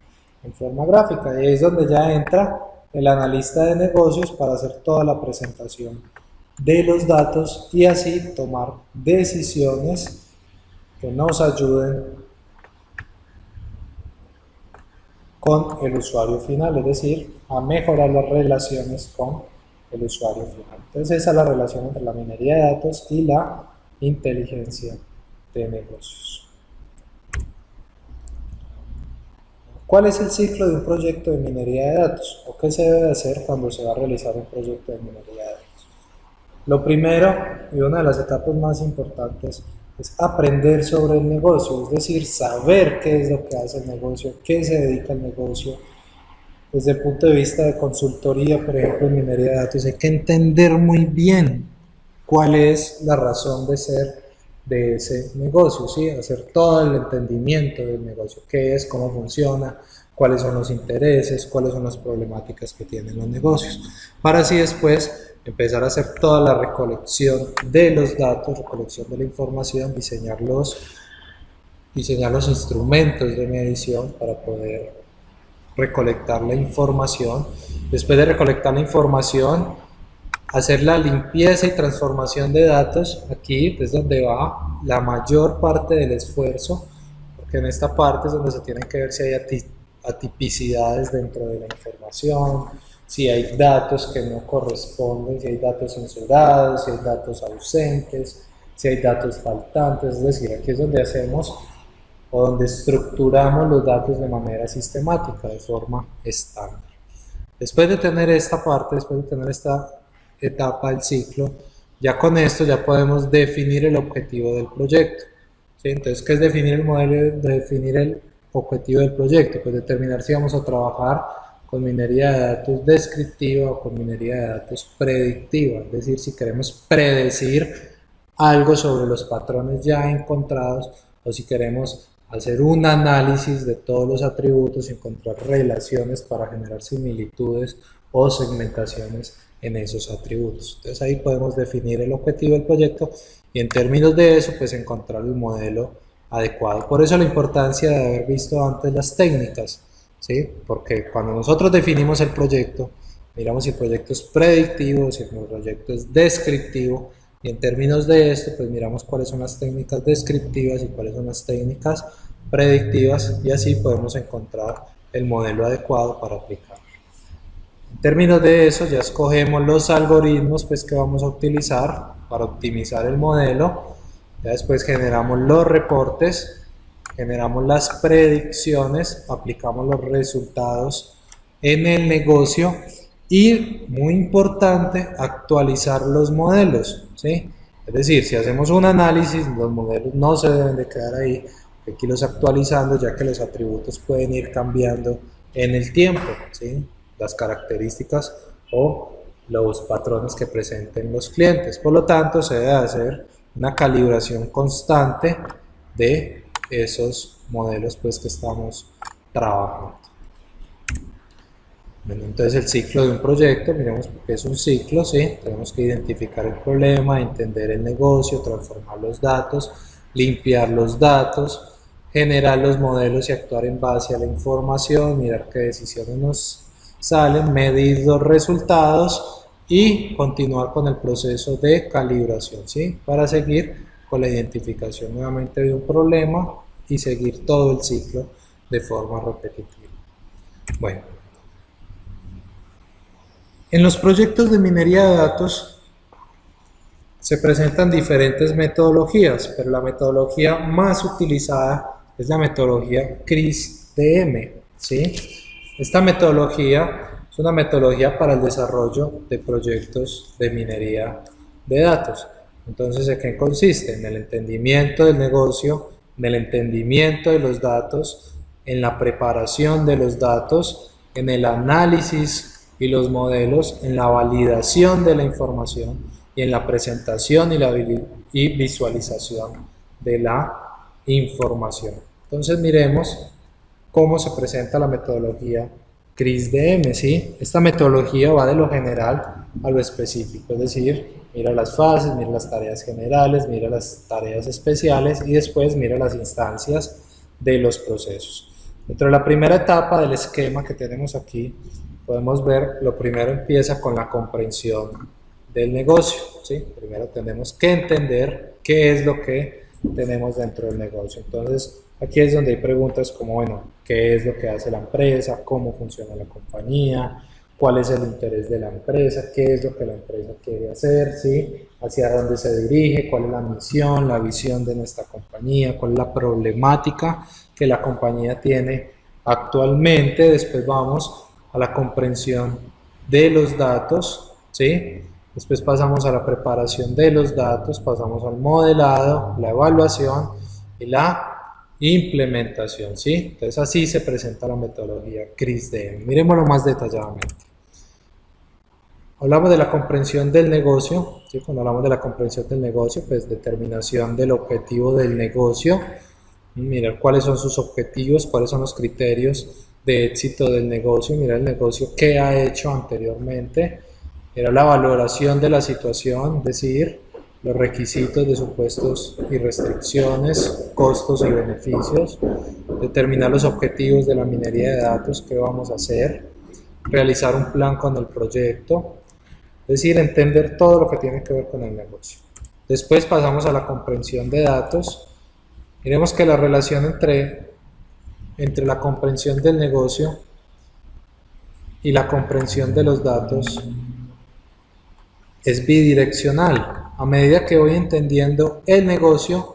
en forma gráfica. Y ahí es donde ya entra el analista de negocios para hacer toda la presentación de los datos y así tomar decisiones que nos ayuden con el usuario final, es decir, a mejorar las relaciones con el usuario final. Entonces esa es la relación entre la minería de datos y la inteligencia de negocios. ¿Cuál es el ciclo de un proyecto de minería de datos? ¿O qué se debe hacer cuando se va a realizar un proyecto de minería de datos? Lo primero y una de las etapas más importantes es aprender sobre el negocio, es decir, saber qué es lo que hace el negocio, qué se dedica al negocio. Desde el punto de vista de consultoría, por ejemplo, en minería de datos, hay que entender muy bien cuál es la razón de ser de ese negocio, ¿sí? Hacer todo el entendimiento del negocio, qué es, cómo funciona, cuáles son los intereses, cuáles son las problemáticas que tienen los negocios, para así después empezar a hacer toda la recolección de los datos, recolección de la información, diseñar los instrumentos de medición para poder recolectar la información. Después de recolectar la información, hacer la limpieza y transformación de datos. Aquí es donde va la mayor parte del esfuerzo, porque en esta parte es donde se tienen que ver si hay atipicidades dentro de la información, si hay datos que no corresponden, si hay datos censurados, si hay datos ausentes, si hay datos faltantes. Es decir, aquí es donde hacemos o donde estructuramos los datos de manera sistemática, de forma estándar. Después de tener esta parte, después de tener esta etapa del ciclo, ya con esto ya podemos definir el objetivo del proyecto. ¿Sí? Entonces, ¿qué es definir el modelo? Definir el objetivo del proyecto, pues determinar si vamos a trabajar con minería de datos descriptiva o con minería de datos predictiva, es decir, si queremos predecir algo sobre los patrones ya encontrados o si queremos hacer un análisis de todos los atributos y encontrar relaciones para generar similitudes o segmentaciones en esos atributos. Entonces ahí podemos definir el objetivo del proyecto y en términos de eso pues encontrar el modelo adecuado. Por eso la importancia de haber visto antes las técnicas, ¿sí? Porque cuando nosotros definimos el proyecto, miramos si el proyecto es predictivo, si el proyecto es descriptivo, y en términos de esto, pues miramos cuáles son las técnicas descriptivas y cuáles son las técnicas predictivas y así podemos encontrar el modelo adecuado para aplicar. En términos de eso, ya escogemos los algoritmos pues, que vamos a utilizar para optimizar el modelo. Ya después generamos los reportes, generamos las predicciones, aplicamos los resultados en el negocio y, muy importante, actualizar los modelos, ¿sí? Es decir, si hacemos un análisis, los modelos no se deben de quedar ahí, hay que irlos actualizando ya que los atributos pueden ir cambiando en el tiempo, ¿sí? Las características o los patrones que presenten los clientes. Por lo tanto, se debe hacer una calibración constante de esos modelos pues, que estamos trabajando. Bueno, entonces el ciclo de un proyecto, miremos porque es un ciclo, ¿sí? Tenemos que identificar el problema, entender el negocio, transformar los datos, limpiar los datos, generar los modelos y actuar en base a la información, mirar qué decisiones nos salen, medir los resultados y continuar con el proceso de calibración, ¿sí? Para seguir con la identificación nuevamente de un problema y seguir todo el ciclo de forma repetitiva. Bueno, en los proyectos de minería de datos se presentan diferentes metodologías, pero la metodología más utilizada es la metodología CRISP-DM, ¿sí? Esta metodología es una metodología para el desarrollo de proyectos de minería de datos. Entonces, ¿en qué consiste? En el entendimiento del negocio, en el entendimiento de los datos, en la preparación de los datos, en el análisis y los modelos, en la validación de la información y en la presentación y visualización de la información. Entonces miremos cómo se presenta la metodología CRISP-DM, ¿sí? Esta metodología va de lo general a lo específico, es decir, mira las fases, mira las tareas generales, mira las tareas especiales y después mira las instancias de los procesos. Dentro de la primera etapa del esquema que tenemos aquí, podemos ver, lo primero empieza con la comprensión del negocio, ¿sí? Primero tenemos que entender qué es lo que tenemos dentro del negocio. Entonces, aquí es donde hay preguntas como, bueno, ¿qué es lo que hace la empresa? ¿Cómo funciona la compañía? ¿Cuál es el interés de la empresa? ¿Qué es lo que la empresa quiere hacer? ¿Sí? ¿Hacia dónde se dirige? ¿Cuál es la misión, la visión de nuestra compañía? ¿Cuál es la problemática que la compañía tiene actualmente? Después vamos a la comprensión de los datos, ¿sí? Después pasamos a la preparación de los datos, pasamos al modelado, la evaluación y la implementación, ¿sí? Entonces así se presenta la metodología CRISDM. Miremoslo más detalladamente. Hablamos de la comprensión del negocio, ¿sí? Cuando hablamos de la comprensión del negocio, pues determinación del objetivo del negocio, mirar cuáles son sus objetivos, cuáles son los criterios de éxito del negocio, mirar el negocio qué ha hecho anteriormente, mirar la valoración de la situación, es decir, los requisitos de supuestos y restricciones, costos y beneficios, determinar los objetivos de la minería de datos, qué vamos a hacer, realizar un plan con el proyecto, es decir, entender todo lo que tiene que ver con el negocio. Después pasamos a la comprensión de datos. Miremos que la relación entre la comprensión del negocio y la comprensión de los datos es bidireccional. A medida que voy entendiendo el negocio,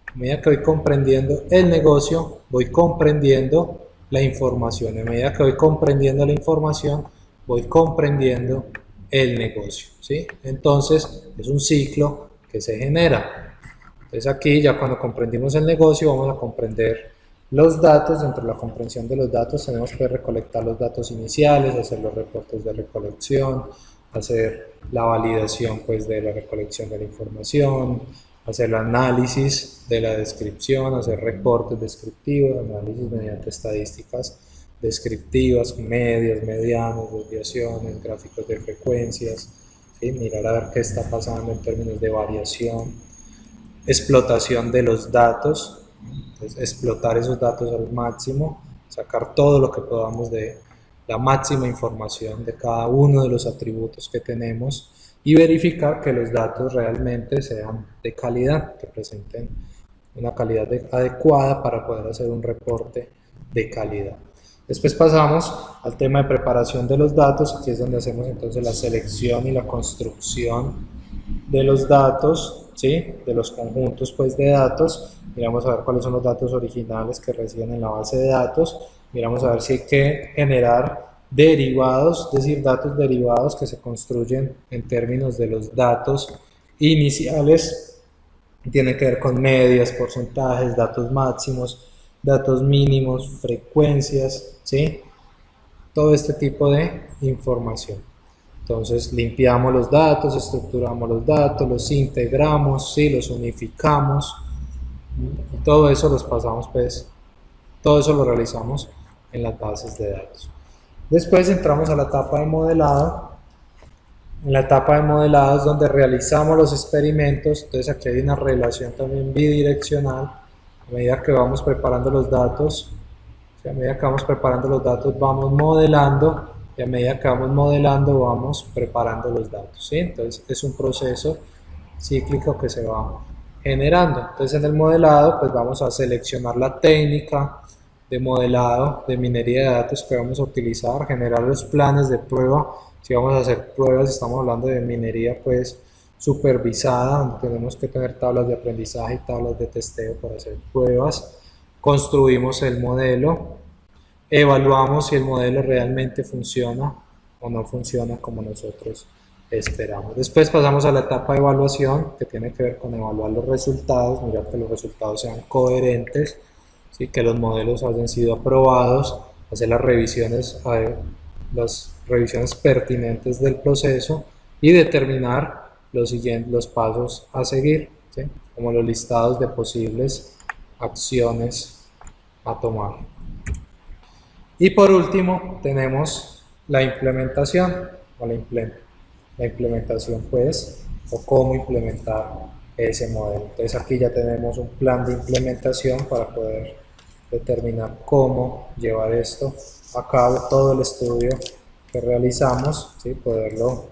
a medida que voy comprendiendo el negocio, voy comprendiendo la información. A medida que voy comprendiendo la información, voy comprendiendo el negocio, ¿sí? Entonces, es un ciclo que se genera. Entonces aquí ya cuando comprendimos el negocio vamos a comprender los datos. Dentro de la comprensión de los datos tenemos que recolectar los datos iniciales, hacer los reportes de recolección, hacer la validación pues de la recolección de la información, hacer el análisis de la descripción, hacer reportes descriptivos, análisis mediante estadísticas descriptivas, medias, medianos, desviaciones, gráficos de frecuencias, ¿sí? Mirar a ver qué está pasando en términos de variación, explotación de los datos, entonces, explotar esos datos al máximo, sacar todo lo que podamos de la máxima información de cada uno de los atributos que tenemos y verificar que los datos realmente sean de calidad, que presenten una calidad adecuada para poder hacer un reporte de calidad. Después pasamos al tema de preparación de los datos, aquí es donde hacemos entonces la selección y la construcción de los datos, ¿sí? De los conjuntos pues, de datos. Miramos a ver cuáles son los datos originales que residen en la base de datos. Miramos a ver si hay que generar derivados, es decir, datos derivados que se construyen en términos de los datos iniciales. Tiene que ver con medias, porcentajes, datos máximos, datos mínimos, frecuencias, ¿sí? Todo este tipo de información. Entonces limpiamos los datos, estructuramos los datos, los integramos, ¿sí? Los unificamos y todo eso los pasamos pues, todo eso lo realizamos en las bases de datos. Después entramos a la etapa de modelado. En la etapa de modelado es donde realizamos los experimentos, entonces aquí hay una relación también bidireccional. A medida que vamos preparando los datos, ¿sí? A medida que vamos preparando los datos vamos modelando y a medida que vamos modelando vamos preparando los datos, ¿sí? Entonces es un proceso cíclico que se va generando. Entonces en el modelado pues vamos a seleccionar la técnica de modelado de minería de datos que vamos a utilizar, generar los planes de prueba. Si vamos a hacer pruebas, estamos hablando de minería pues supervisada, donde tenemos que tener tablas de aprendizaje y tablas de testeo para hacer pruebas. Construimos el modelo, evaluamos si el modelo realmente funciona o no funciona como nosotros esperamos. Después pasamos a la etapa de evaluación, que tiene que ver con evaluar los resultados, mirar que los resultados sean coherentes, ¿sí? Que los modelos hayan sido aprobados, hacer las revisiones pertinentes del proceso y determinar los pasos a seguir, ¿sí? Como los listados de posibles acciones a tomar. Y por último tenemos la implementación o la implementación pues o cómo implementar ese modelo. Entonces aquí ya tenemos un plan de implementación para poder determinar cómo llevar esto a cabo, todo el estudio que realizamos, ¿sí? Poderlo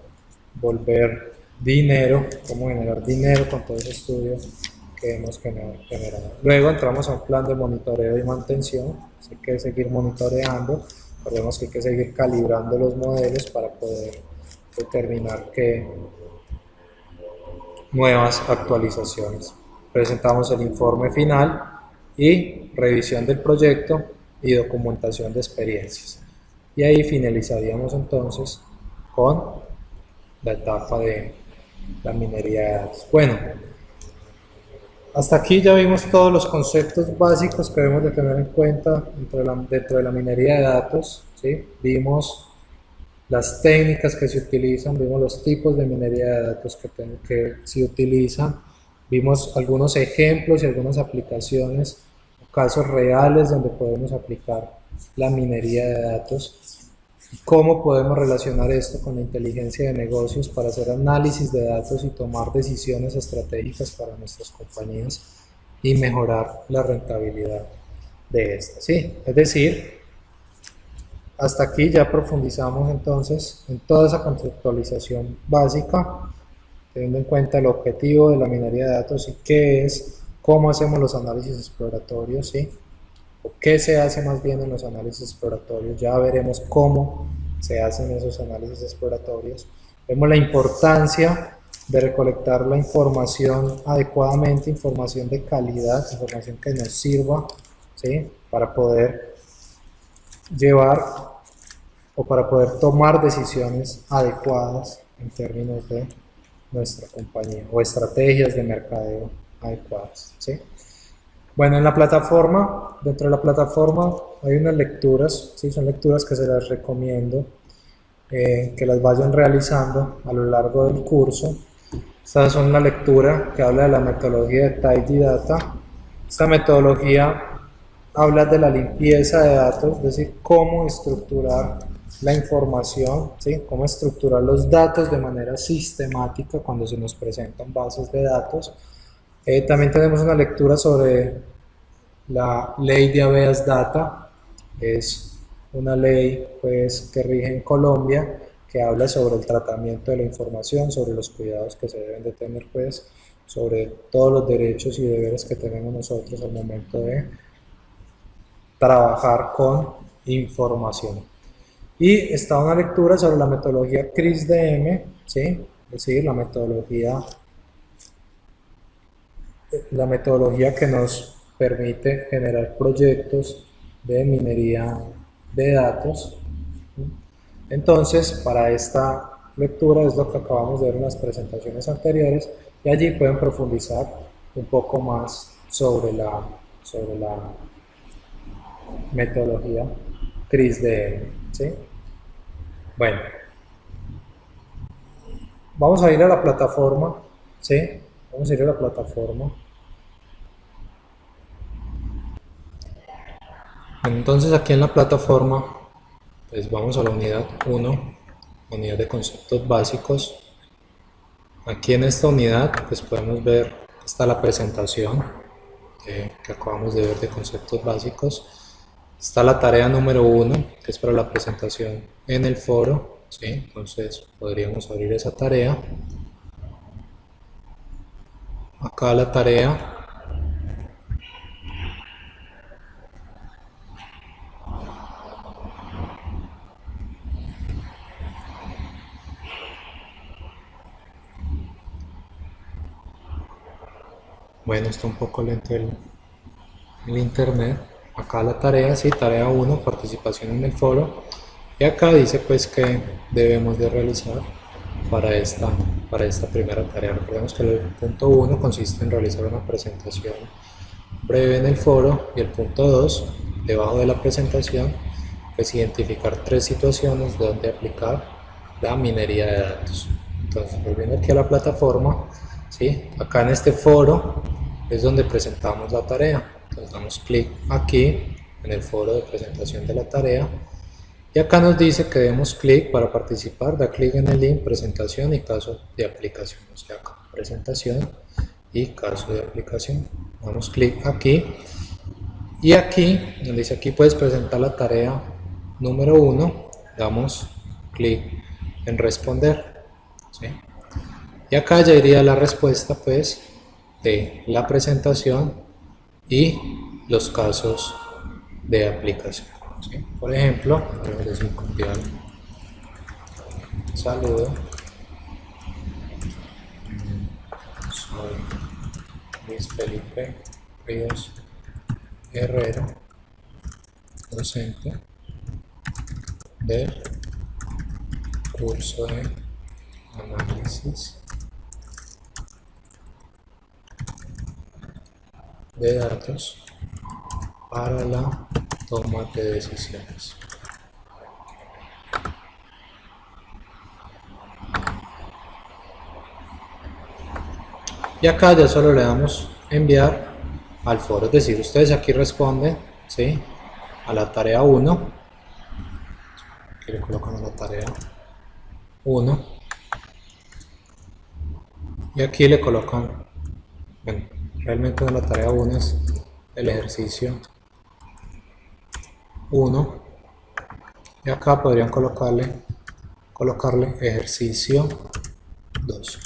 volver dinero, cómo generar dinero con todo ese estudio que hemos generado. Luego entramos a un plan de monitoreo y mantención, hay que seguir monitoreando, recordemos que hay que seguir calibrando los modelos para poder determinar qué nuevas actualizaciones. Presentamos el informe final y revisión del proyecto y documentación de experiencias. Y ahí finalizaríamos entonces con la etapa de la minería de datos. Bueno, hasta aquí ya vimos todos los conceptos básicos que debemos de tener en cuenta dentro de la minería de datos, ¿sí? Vimos las técnicas que se utilizan, vimos los tipos de minería de datos que se utilizan, vimos algunos ejemplos y algunas aplicaciones, casos reales donde podemos aplicar la minería de datos, cómo podemos relacionar esto con la inteligencia de negocios para hacer análisis de datos y tomar decisiones estratégicas para nuestras compañías y mejorar la rentabilidad de estas. Sí, es decir, hasta aquí ya profundizamos entonces en toda esa conceptualización básica, teniendo en cuenta el objetivo de la minería de datos y qué es, cómo hacemos los análisis exploratorios, ¿sí? O qué se hace más bien en los análisis exploratorios. Ya veremos cómo se hacen esos análisis exploratorios. Vemos la importancia de recolectar la información adecuadamente, información de calidad, información que nos sirva, ¿sí? Para poder llevar o para poder tomar decisiones adecuadas en términos de nuestra compañía o estrategias de mercadeo adecuadas, ¿sí? Bueno, en la plataforma, dentro de la plataforma hay unas lecturas, ¿sí? Son lecturas que se las recomiendo que las vayan realizando a lo largo del curso. Estas son la lectura que habla de la metodología de Tidy Data. Esta metodología habla de la limpieza de datos, es decir, cómo estructurar la información, ¿sí? Cómo estructurar los datos de manera sistemática cuando se nos presentan bases de datos. También tenemos una lectura sobre la ley de habeas data, es una ley pues, que rige en Colombia, que habla sobre el tratamiento de la información, sobre los cuidados que se deben de tener, pues, sobre todos los derechos y deberes que tenemos nosotros al momento de trabajar con información. Y está una lectura sobre la metodología CRISDM, ¿sí? Es decir, la metodología que nos permite generar proyectos de minería de datos. Entonces, para esta lectura es lo que acabamos de ver en las presentaciones anteriores y allí pueden profundizar un poco más sobre la metodología CRISDM, ¿sí? Bueno, vamos a ir a la plataforma, ¿sí? Vamos a ir a la plataforma. Entonces aquí en la plataforma, pues vamos a la unidad 1, unidad de conceptos básicos. Aquí en esta unidad, pues podemos ver, está la presentación que acabamos de ver de conceptos básicos. Está la tarea número 1, que es para la presentación en el foro, ¿sí? Entonces podríamos abrir esa tarea. Acá la tarea. Bueno, está un poco lento el internet. Acá la tarea, sí, tarea 1, participación en el foro. Y acá dice pues que debemos de realizar para esta primera tarea. Recordemos que el punto 1 consiste en realizar una presentación breve en el foro y el punto 2, debajo de la presentación, pues identificar 3 situaciones donde aplicar la minería de datos. Entonces, volviendo aquí a la plataforma, ¿sí? Acá en este foro es donde presentamos la tarea. Entonces damos clic aquí en el foro de presentación de la tarea y acá nos dice que demos clic para participar, da clic en el link presentación y caso de aplicación, o sea acá presentación y caso de aplicación, damos clic aquí Y aquí, donde dice aquí puedes presentar la tarea número 1, damos clic en responder, ¿sí? Y acá ya iría la respuesta pues de la presentación y los casos de aplicación, ¿sí? Por ejemplo, les un cordial saludo, soy Luis Felipe Ríos Herrera, docente del curso de análisis de datos para la toma de decisiones. Y acá ya solo le damos enviar al foro, es decir, ustedes aquí responden, ¿sí?, a la tarea 1, aquí le colocan a la tarea 1 y aquí le colocan, bueno, realmente no la tarea 1 es el ejercicio 1 y acá podrían colocarle ejercicio 2,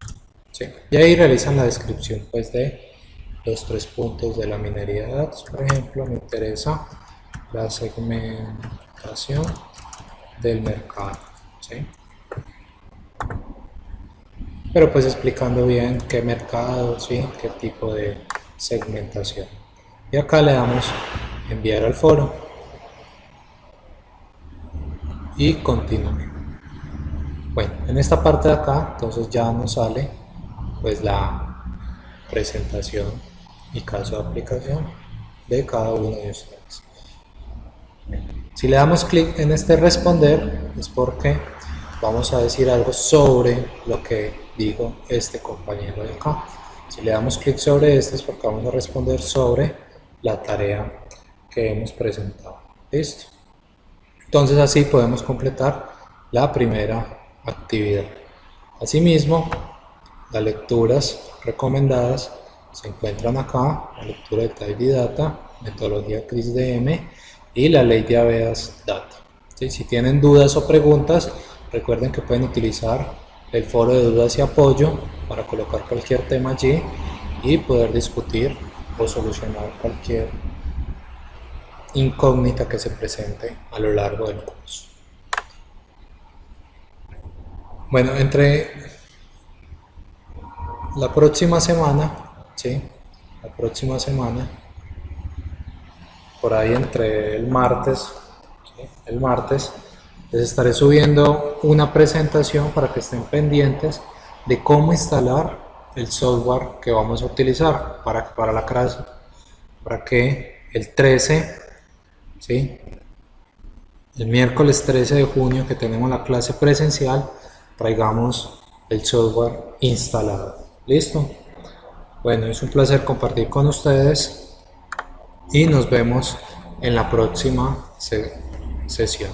¿sí? Y ahí realizan la descripción pues de los 3 puntos de la minería de datos. Por ejemplo, me interesa la segmentación del mercado, ¿sí? Pero pues explicando bien qué mercado, ¿sí?, qué tipo de segmentación. Y acá le damos enviar al foro y continúe. Bueno, en esta parte de acá entonces ya nos sale pues la presentación y caso de aplicación de cada uno de ustedes. Si le damos clic en este responder es porque vamos a decir algo sobre lo que dijo este compañero de acá. Si le damos clic sobre este es porque vamos a responder sobre la tarea que hemos presentado. Listo. Entonces así podemos completar la primera actividad. Asimismo, las lecturas recomendadas se encuentran acá: la lectura de Tidy Data, metodología CRISDM y la ley de habeas data. ¿Sí? Si tienen dudas o preguntas, recuerden que pueden utilizar el foro de dudas y apoyo para colocar cualquier tema allí y poder discutir o solucionar cualquier incógnita que se presente a lo largo del curso. Bueno, entre la próxima semana, ¿sí?, la próxima semana, por ahí entre el martes, ¿sí?, el martes, les estaré subiendo una presentación para que estén pendientes de cómo instalar el software que vamos a utilizar para la clase, para que el 13, ¿sí?, el miércoles 13 de junio que tenemos la clase presencial, traigamos el software instalado. ¿Listo? Bueno, es un placer compartir con ustedes y nos vemos en la próxima sesión.